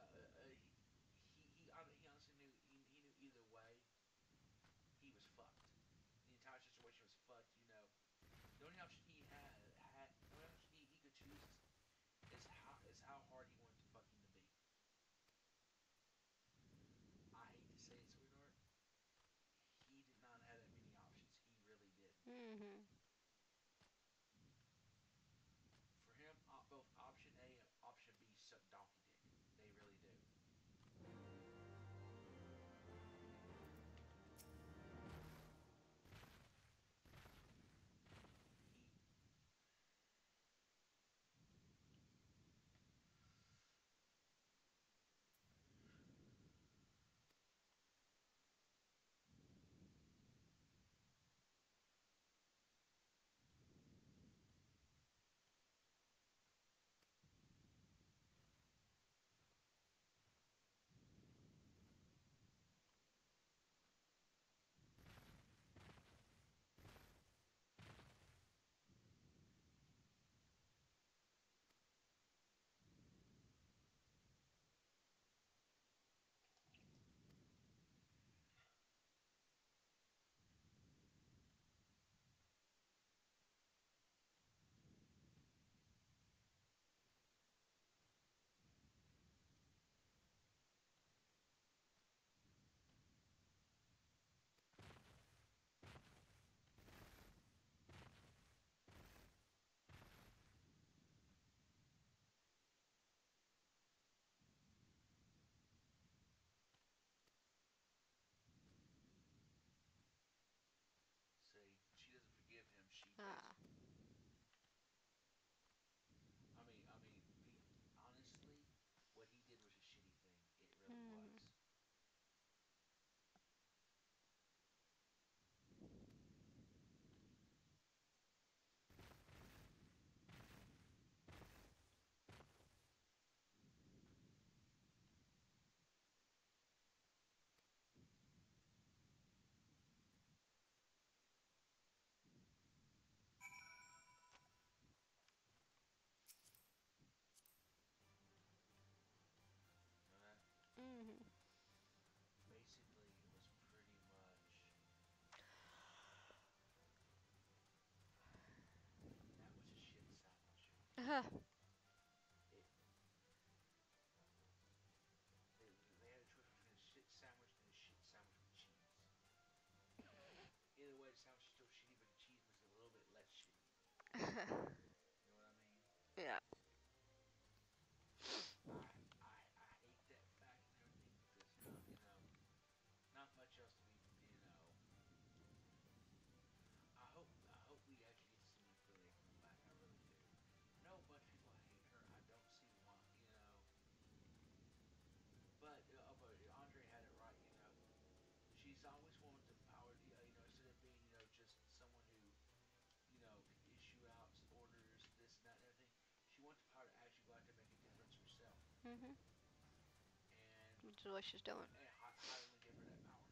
honestly knew he knew either way he was fucked. The entire situation was fucked. You know, the only option he the only option he could choose is how hard he wanted to fucking to be. I hate to say it, sweetheart. He did not have that many options. He really didn't. Mm-hmm. For him, both option A and option B suck donkey dick. They really do. See, she doesn't forgive him. She Ah. honestly, what he did was a shitty thing. It really Mm. was. You know that? Mm-hmm. Basically, it was pretty much that was a shit sandwich. It they had a choice between a shit sandwich and a shit sandwich with cheese. Either way, the sandwich is still shitty, but the cheese makes it a little bit less shitty. You know what I mean? Yeah. I hate that fact and everything, but there's not not much else to be I hope we actually get to see Minfilia come back. I really do. I know a bunch of people hate her. I don't see why. But Andre had it right. She's always wanted the power. Instead of being just someone who can issue out orders, this and that and everything. She wants the power to actually go out there and make a difference herself. Mm-hmm. And Which is what she's doing. and Highland gave her that power.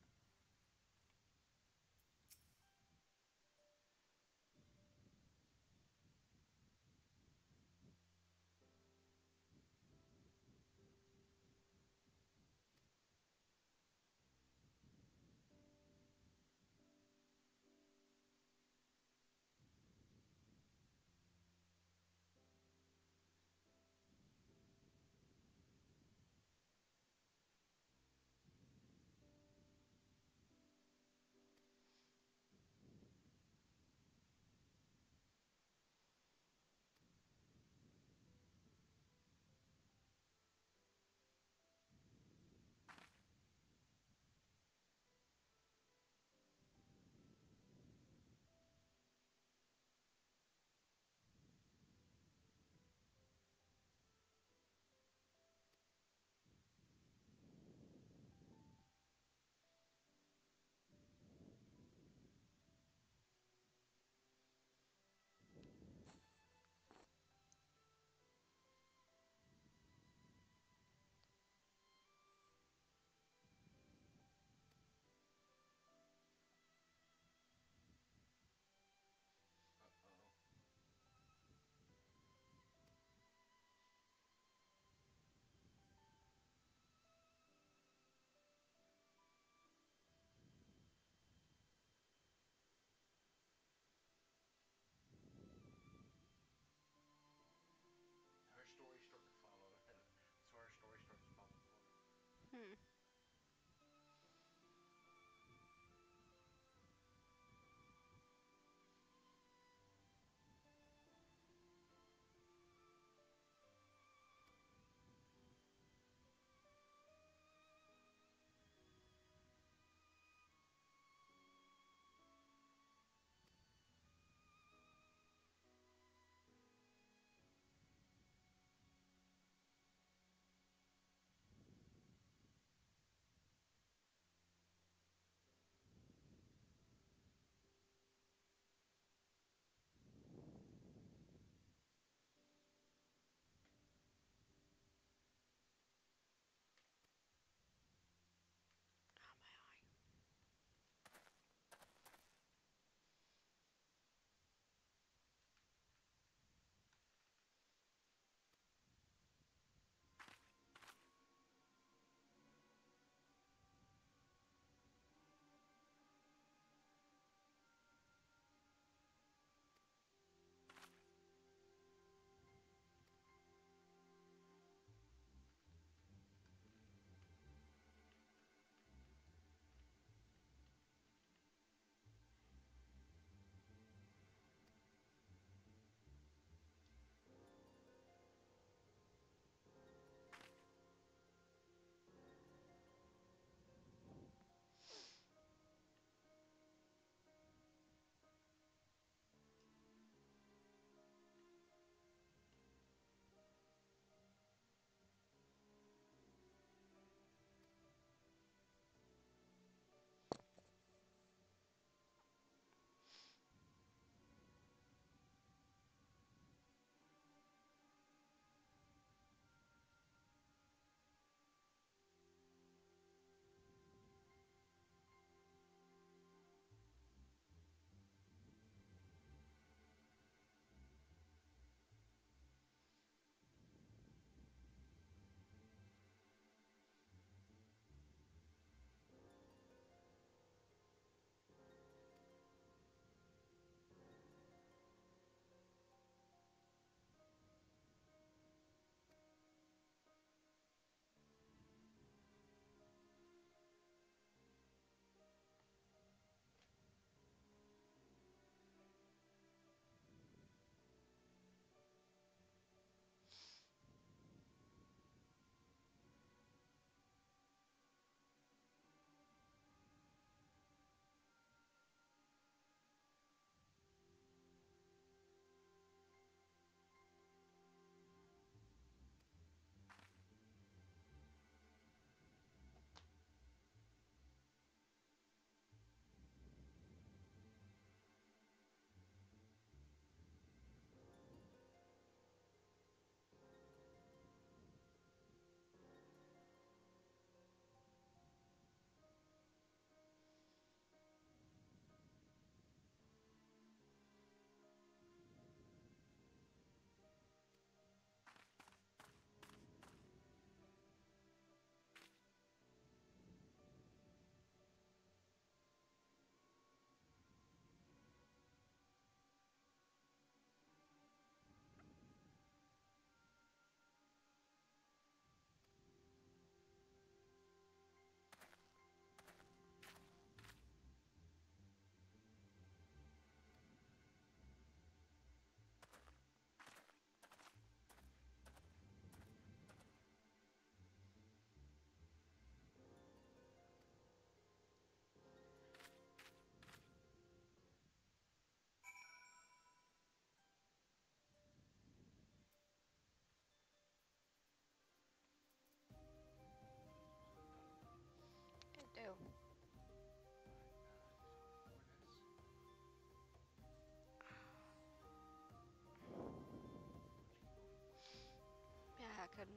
can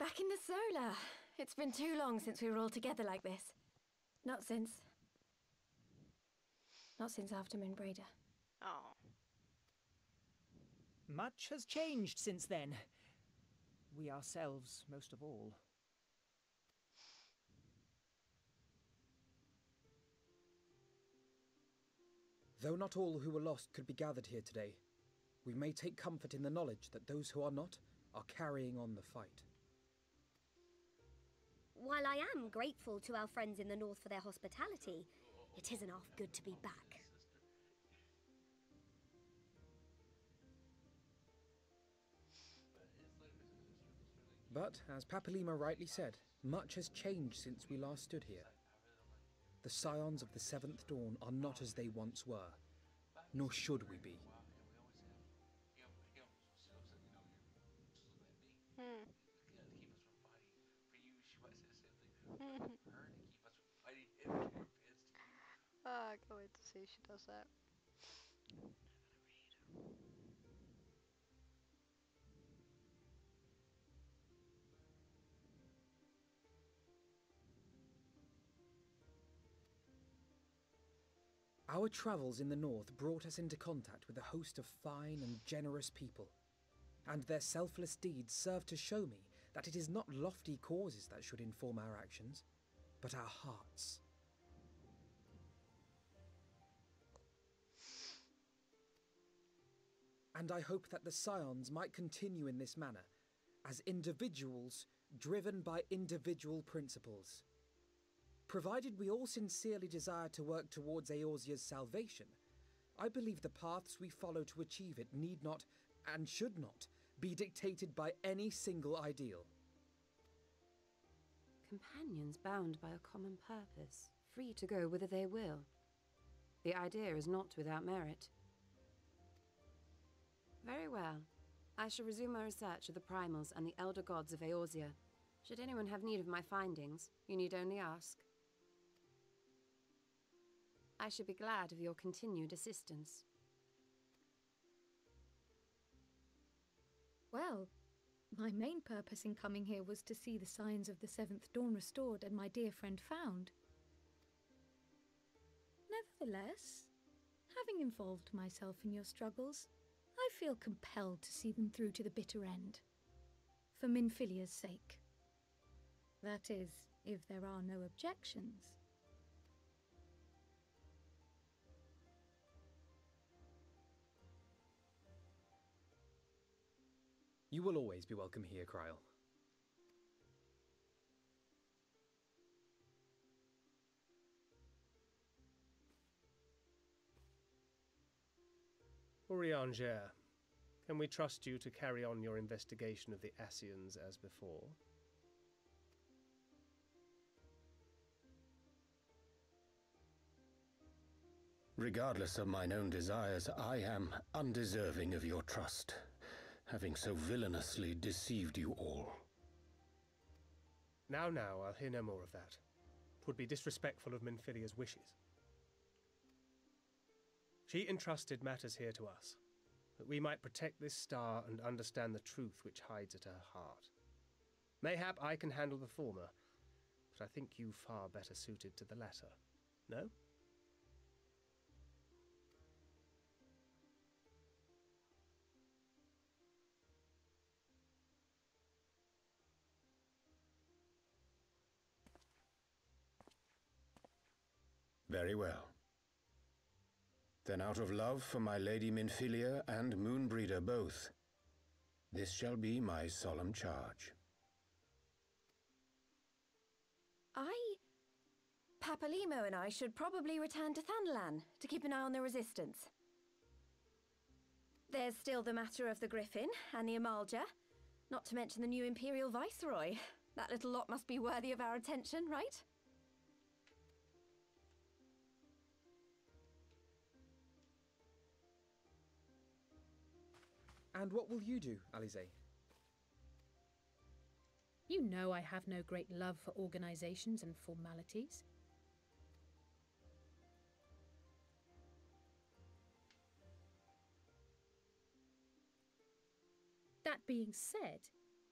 Back in the Solar. It's been too long since we were all together like this. Not since after Moonbreeder. Oh. Much has changed since then. We ourselves, most of all. Though not all who were lost could be gathered here today, we may take comfort in the knowledge that those who are not are carrying on the fight. While I am grateful to our friends in the north for their hospitality, it isn't half good to be back. But, as Papalima rightly said, much has changed since we last stood here. The Scions of the Seventh Dawn are not as they once were, nor should we be. I can't wait to see if she does that. Our travels in the north brought us into contact with a host of fine and generous people, and their selfless deeds serve to show me that it is not lofty causes that should inform our actions, but our hearts. And I hope that the Scions might continue in this manner, as individuals driven by individual principles. Provided we all sincerely desire to work towards Eorzea's salvation, I believe the paths we follow to achieve it need not, and should not, be dictated by any single ideal. Companions bound by a common purpose, free to go whither they will. The idea is not without merit. Very well. I shall resume my research of the primals and the elder gods of Eorzea. Should anyone have need of my findings, you need only ask. I should be glad of your continued assistance. Well, my main purpose in coming here was to see the signs of the Seventh Dawn restored and my dear friend found. Nevertheless, having involved myself in your struggles, I feel compelled to see them through to the bitter end. For Minfilia's sake. That is, if there are no objections. You will always be welcome here, Krile. Urianger, can we trust you to carry on your investigation of the Ascians as before? Regardless of mine own desires, I am undeserving of your trust, having so villainously deceived you all. Now, I'll hear no more of that. 'Twould be disrespectful of Minfilia's wishes. She entrusted matters here to us, that we might protect this star and understand the truth which hides at her heart. Mayhap I can handle the former, but I think you far better suited to the latter. No? Very well. Then out of love for my Lady Minfilia and Moonbreeder both, this shall be my solemn charge. Papalimo and I should probably return to Thanalan to keep an eye on the Resistance. There's still the matter of the Griffin and the Amalja, not to mention the new Imperial Viceroy. That little lot must be worthy of our attention, right? And what will you do, Alisaie? You know I have no great love for organizations and formalities. That being said,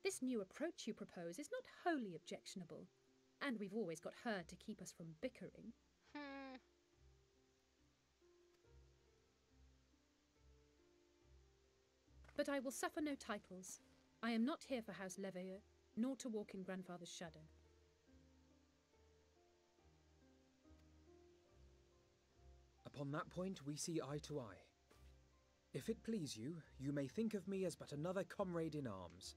This new approach you propose is not wholly objectionable, and we've always got her to keep us from bickering. But I will suffer no titles. I am not here for House Leveilleur, nor to walk in Grandfather's shadow. Upon that point, we see eye to eye. If it please you, you may think of me as but another comrade in arms.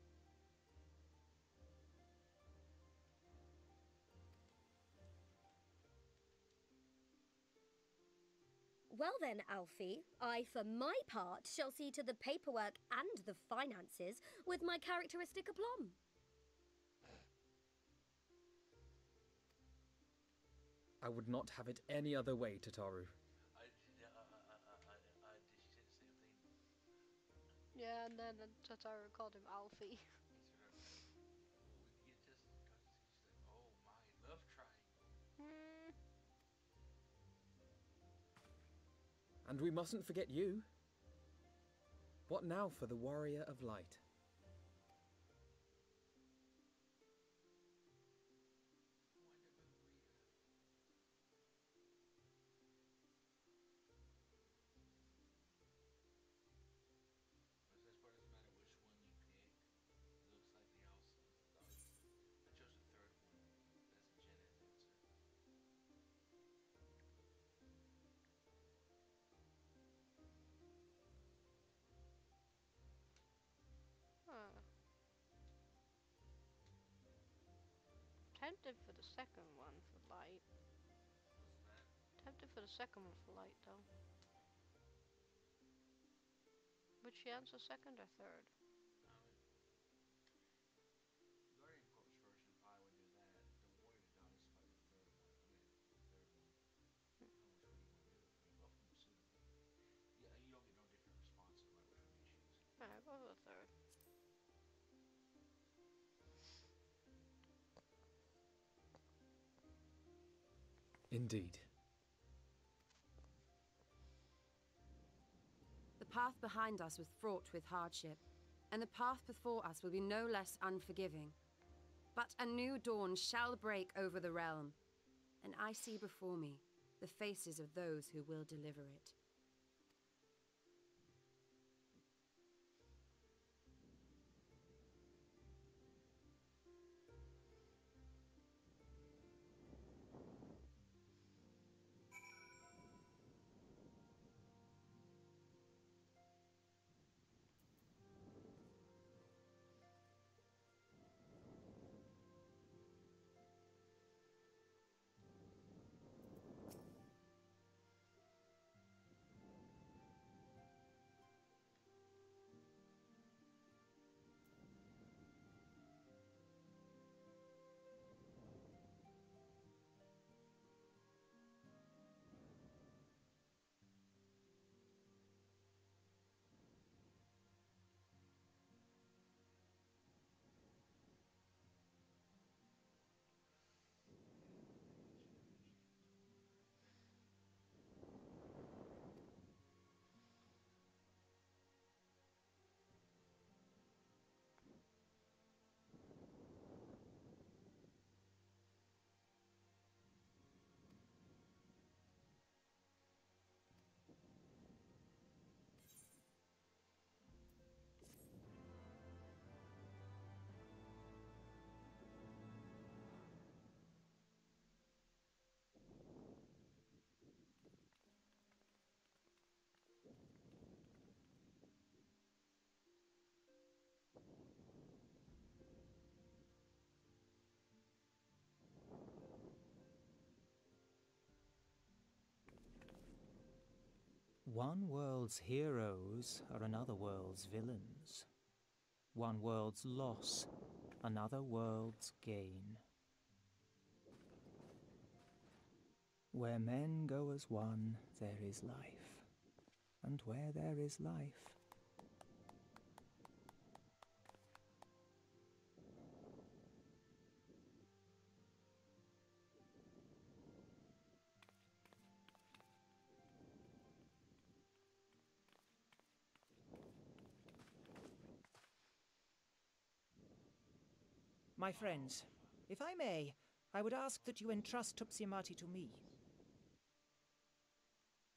Well then, Alfie, I, for my part, shall see to the paperwork and the finances with my characteristic aplomb. I would not have it any other way, Tataru. Yeah, and then Tataru called him Alfie. Love triangle. And we mustn't forget you. What now for the Warrior of Light? Tempted for the second one for light. Tempted for the second one for light, though. Would she answer second or third? Guardian Corpse version probably would do that. The Warrior to Dawn is probably the third one. I mean, the third one. I don't know which one you want to do. I mean, both of them suit. Yeah, you don't get no different response no matter which one you choose. Alright, go for the third. Indeed. The path behind us was fraught with hardship, and the path before us will be no less unforgiving. But a new dawn shall break over the realm, and I see before me the faces of those who will deliver it. One world's heroes are another world's villains. One world's loss, another world's gain. Where men go as one, there is life. And where there is life, My friends, if I may, I would ask that you entrust Tupsimati to me.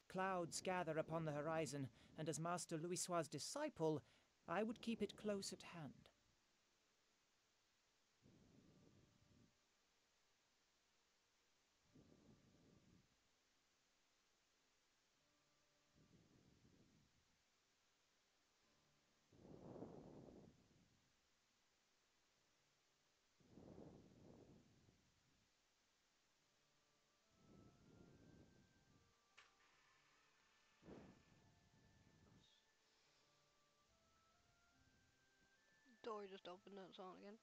Clouds gather upon the horizon, and as Master Louisoix's disciple, I would keep it close at hand. Door just opened on its own again.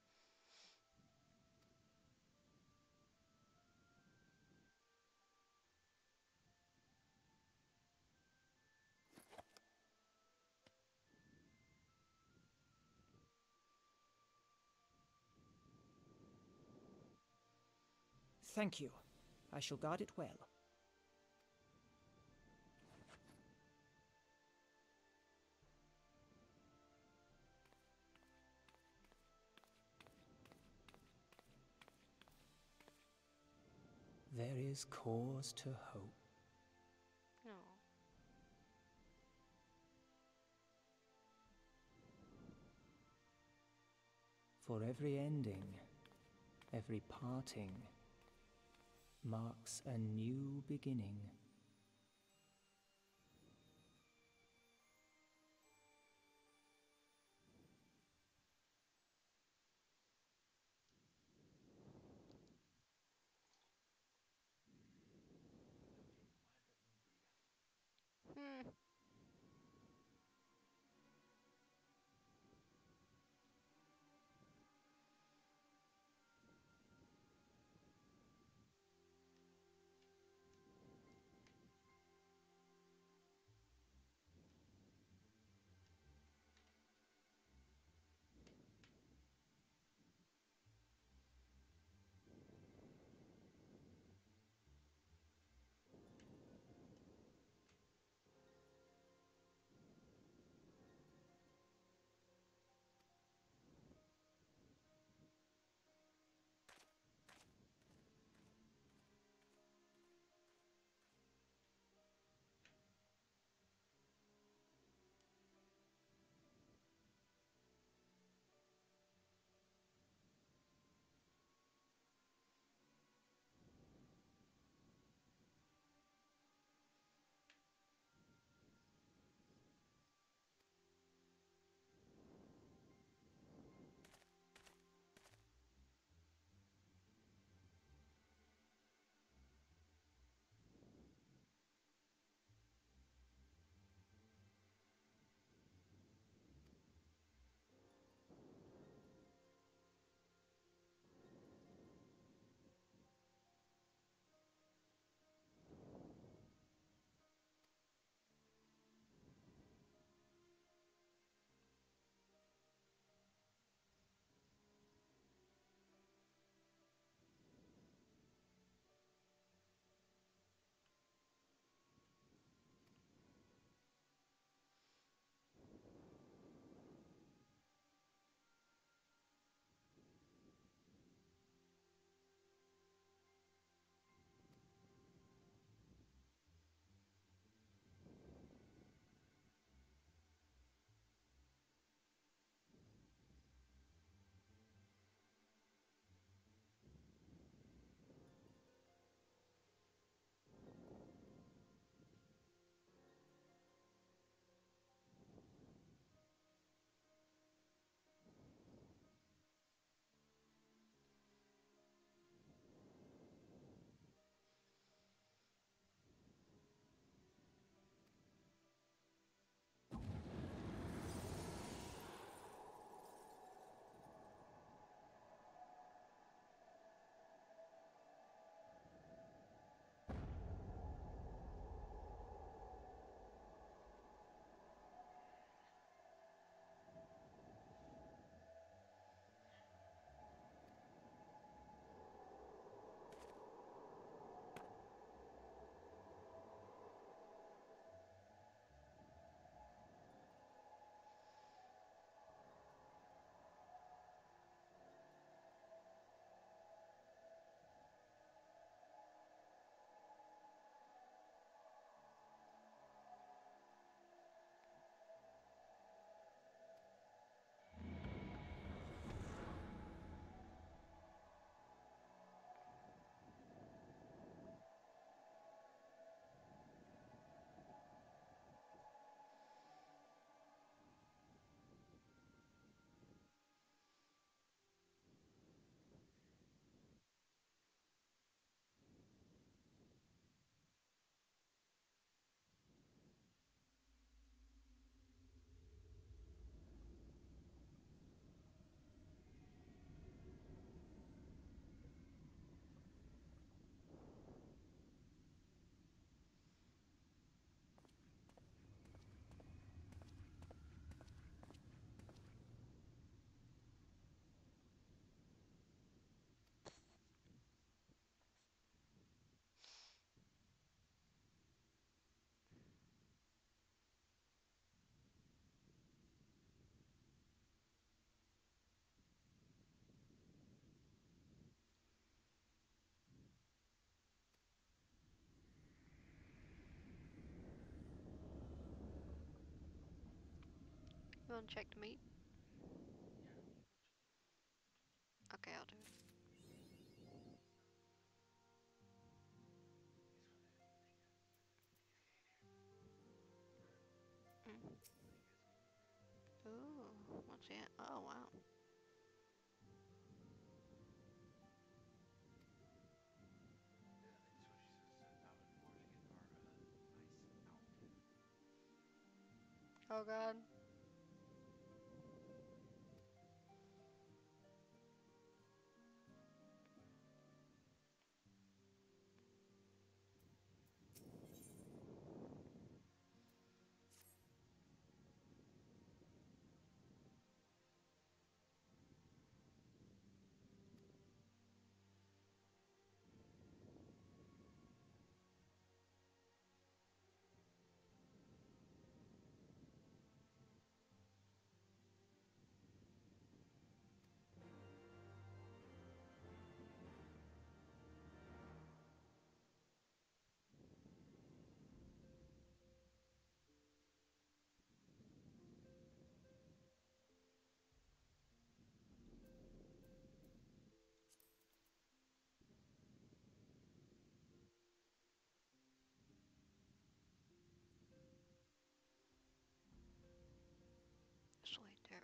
Thank you. I shall guard it well. There is cause to hope. No. For every ending, every parting, marks a new beginning. Hmm. go and check the meat? Okay, I'll do it. Ooh, what's it? Oh, wow. Oh, God. Sweet derp.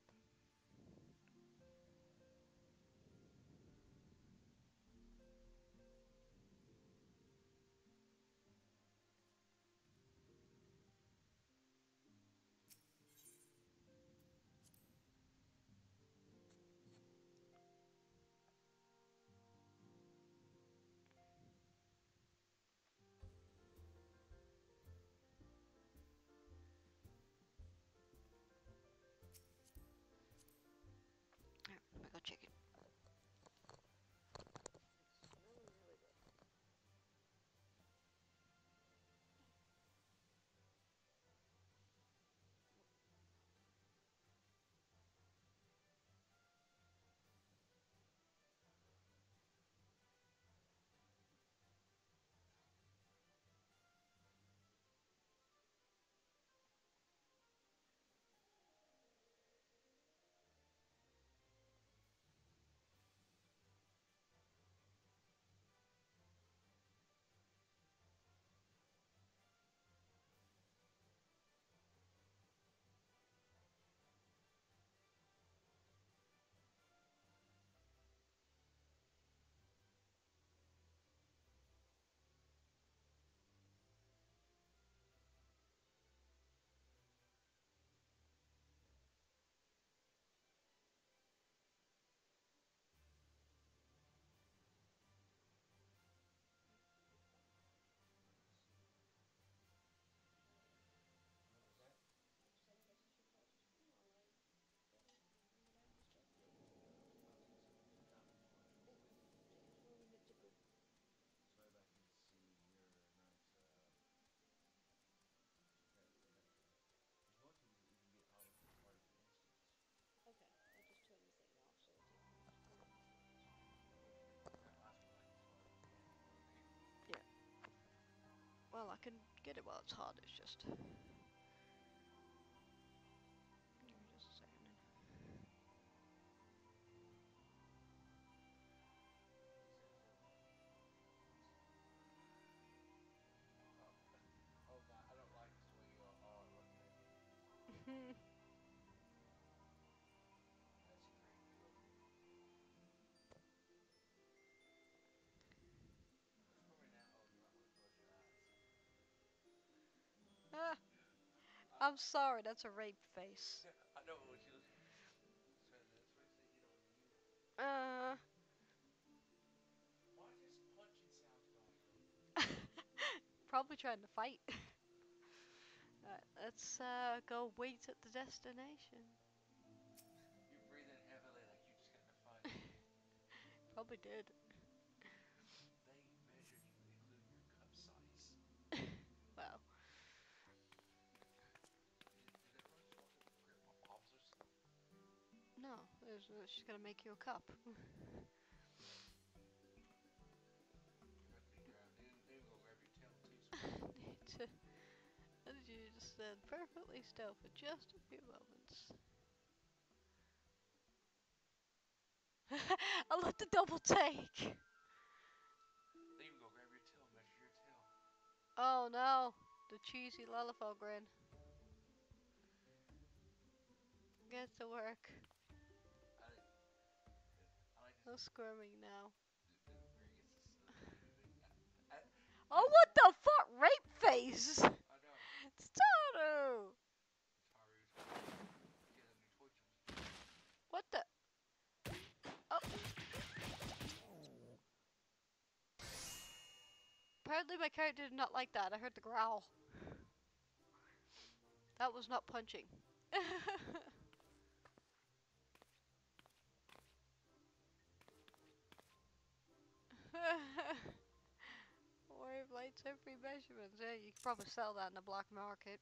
Alright, let me go check it. Yeah. Well, I can get it while it's hot, it's just... Give me just a second. Oh God, I don't like this the way you are looking at me. That's creepy looking. What's for me now? Oh, you might want to close your eyes. Ah, I'm sorry, that's a rape face. I know what you look. So that's what they did on you. Uh... Why is punching sounds going on? Probably trying to fight. Alright, let's go wait at the destination. You're breathing heavily like you just got in a fight. Probably did. They measured you, including your cup size. Wow. Is everyone supposed to grip officers? No, she's gonna make you a cup. You're about to be drowned. Dude, go grab your tail too. As you just said, perfectly still for just a few moments. I love the double take. They even go grab your tail, measure your tail. Oh no, the cheesy Lullifell grin. Get to work. No squirming now. Oh, what the fuck? Rape face! It's Taru! What the? Oh. Apparently my character did not like that. I heard the growl. That was not punching. Wave lights every measurement. Yeah, you could probably sell that in the black market.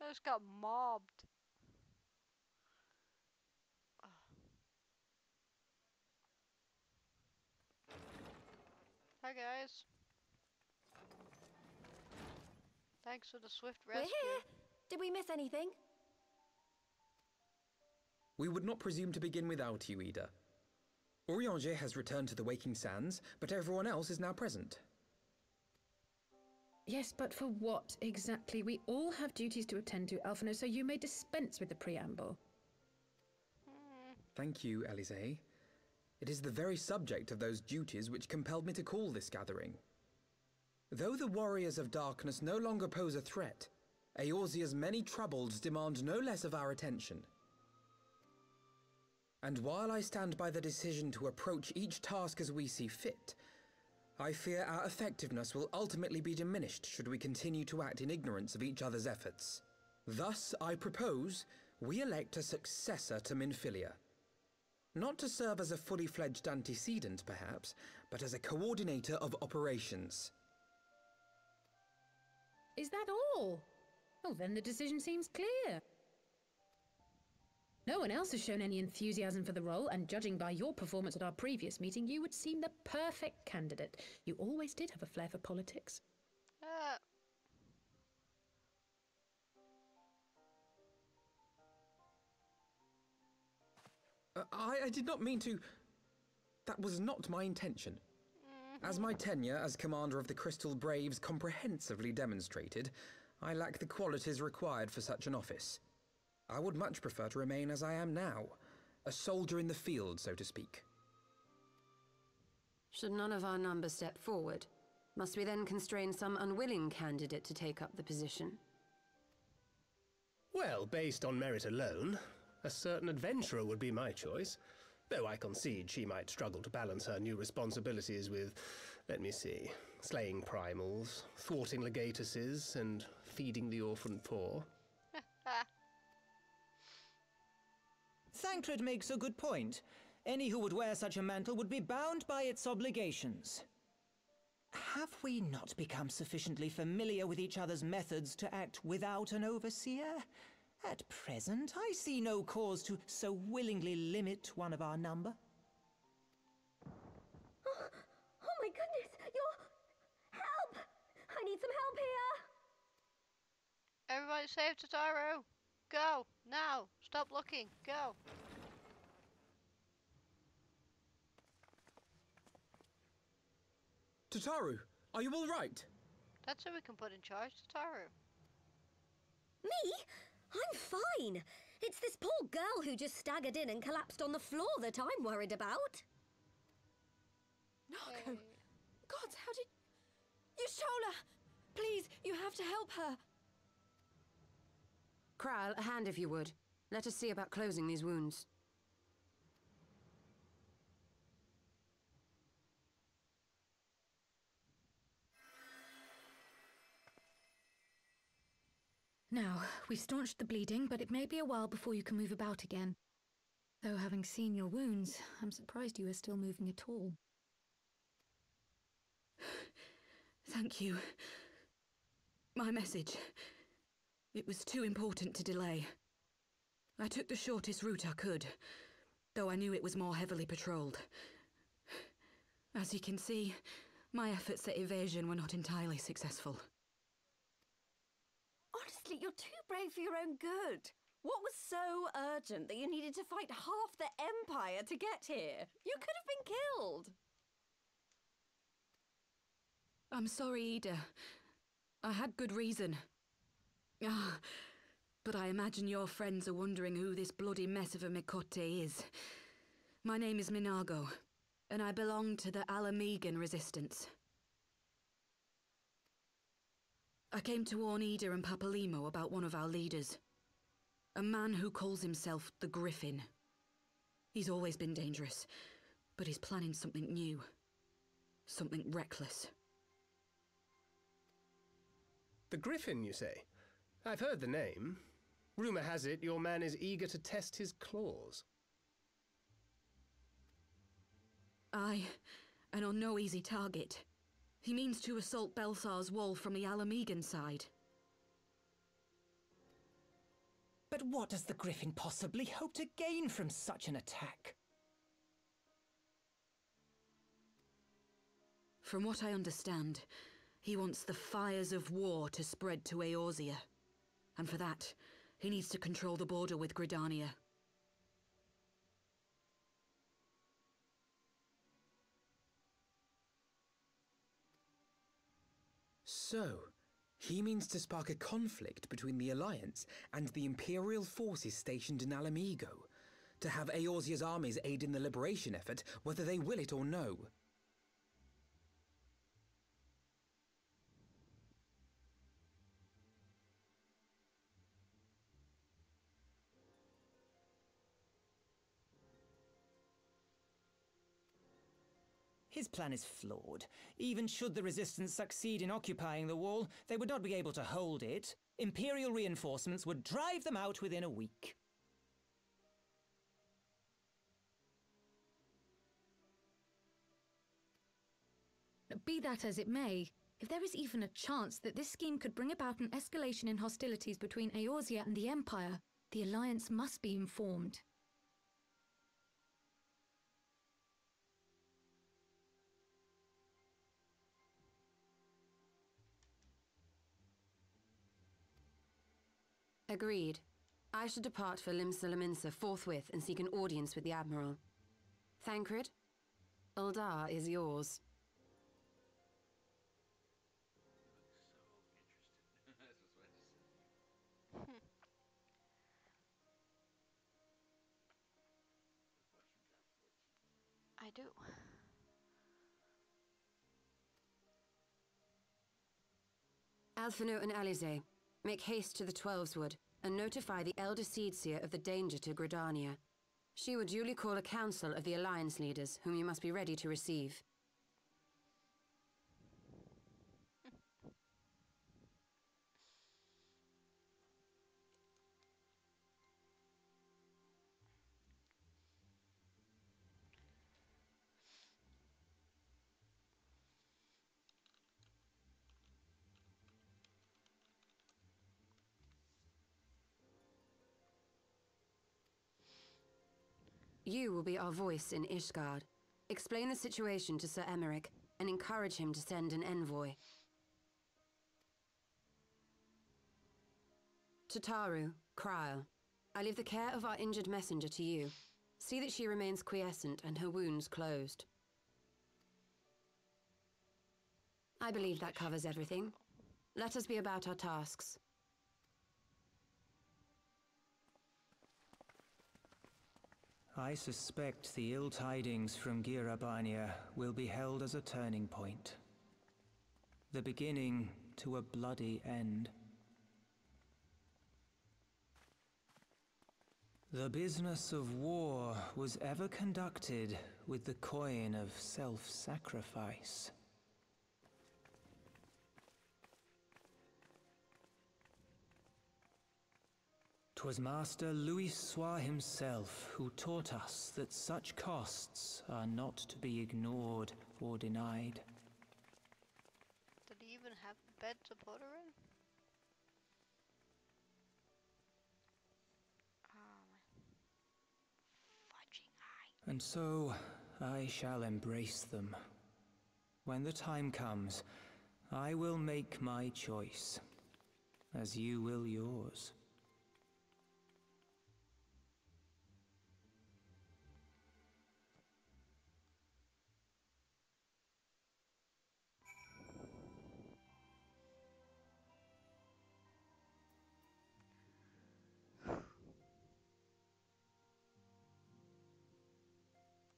I just got mobbed. Hi guys. Thanks for the swift rescue. We're here. Did we miss anything? We would not presume to begin without you, Ida. Urianger has returned to the Waking Sands, but everyone else is now present. Yes, but for what exactly? We all have duties to attend to, Alphino, so you may dispense with the preamble. Thank you, Elise. It is the very subject of those duties which compelled me to call this gathering. Though the Warriors of Darkness no longer pose a threat, Eorzea's many troubles demand no less of our attention. And while I stand by the decision to approach each task as we see fit, I fear our effectiveness will ultimately be diminished should we continue to act in ignorance of each other's efforts. Thus, I propose we elect a successor to Minfilia. Not to serve as a fully fledged antecedent, perhaps, but as a coordinator of operations. Is that all? Oh, then the decision seems clear. No one else has shown any enthusiasm for the role, and judging by your performance at our previous meeting, you would seem the perfect candidate. You always did have a flair for politics. I did not mean to... That was not my intention. As my tenure as commander of the Crystal Braves comprehensively demonstrated, I lack the qualities required for such an office. I would much prefer to remain as I am now, a soldier in the field, so to speak. Should none of our number step forward, must we then constrain some unwilling candidate to take up the position? Well, based on merit alone, a certain adventurer would be my choice. Though I concede she might struggle to balance her new responsibilities with, let me see, slaying primals, thwarting legatuses, and feeding the orphan poor. Thancred makes a good point. Any who would wear such a mantle would be bound by its obligations. Have we not become sufficiently familiar with each other's methods to act without an overseer? At present, I see no cause to so willingly limit one of our number. Oh my goodness! Help! I need some help here! Everybody save Tataru! Go! Now! Stop looking! Go! Tataru, are you all right? That's who we can put in charge, Tataru. Me? I'm fine. It's this poor girl who just staggered in and collapsed on the floor that I'm worried about. Narco! Gods, how did... Y'shtola! Please, you have to help her! Kral, a hand if you would. Let us see about closing these wounds. Now, we've staunched the bleeding, but it may be a while before you can move about again. Though having seen your wounds, I'm surprised you are still moving at all. Thank you. My message. It was too important to delay. I took the shortest route I could, though I knew it was more heavily patrolled. As you can see, my efforts at evasion were not entirely successful. Honestly, you're too brave for your own good. What was so urgent that you needed to fight half the Empire to get here? You could have been killed. I'm sorry, Ida. I had good reason. Ah, but I imagine your friends are wondering who this bloody mess of a Mikote is. My name is Minago, and I belong to the Alamegan Resistance. I came to warn Ida and Papalimo about one of our leaders. A man who calls himself the Griffin. He's always been dangerous, but he's planning something new. Something reckless. The Griffin, you say? I've heard the name. Rumor has it your man is eager to test his claws. Aye, and on no easy target. He means to assault Belsar's wall from the Alamegan side. But what does the Griffin possibly hope to gain from such an attack? From what I understand, he wants the fires of war to spread to Eorzea. And for that, he needs to control the border with Gridania. So, he means to spark a conflict between the Alliance and the Imperial forces stationed in Alamigo, to have Eorzea's armies aid in the liberation effort, whether they will it or no. His plan is flawed. Even should the Resistance succeed in occupying the wall, they would not be able to hold it. Imperial reinforcements would drive them out within a week. Be that as it may, if there is even a chance that this scheme could bring about an escalation in hostilities between Eorzea and the Empire, the Alliance must be informed. Agreed. I shall depart for Lim-Solaminsa forthwith and seek an audience with the Admiral. Thancred, Uldar is yours. I do. Alphinaud and Alize, make haste to the Twelveswood and notify the Elder Seedseer of the danger to Gridania. She will duly call a council of the Alliance leaders, whom you must be ready to receive. You will be our voice in Ishgard. Explain the situation to Sir Emeric and encourage him to send an envoy. To Taru, Krile, I leave the care of our injured messenger to you. See that she remains quiescent and her wounds closed. I believe that covers everything. Let us be about our tasks. I suspect the ill tidings from Girabania will be held as a turning point. The beginning to a bloody end. The business of war was ever conducted with the coin of self-sacrifice. 'Twas Master Louis Soir himself who taught us that such costs are not to be ignored or denied. Did he even have a bed to put her in? And so I shall embrace them. When the time comes, I will make my choice, as you will yours.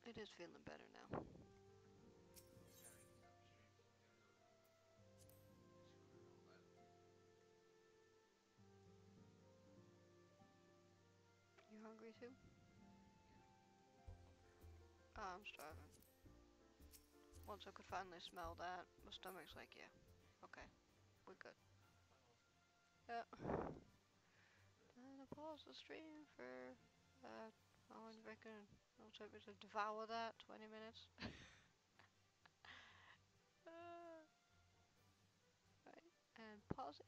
It is feeling better now. You hungry too? I'm starving. Once I could finally smell that, my stomach's like, yeah, okay, we're good. Yeah. Then I pause the stream for, I wonder if I can, it'll take me to devour that, 20 minutes. Right, and pausing.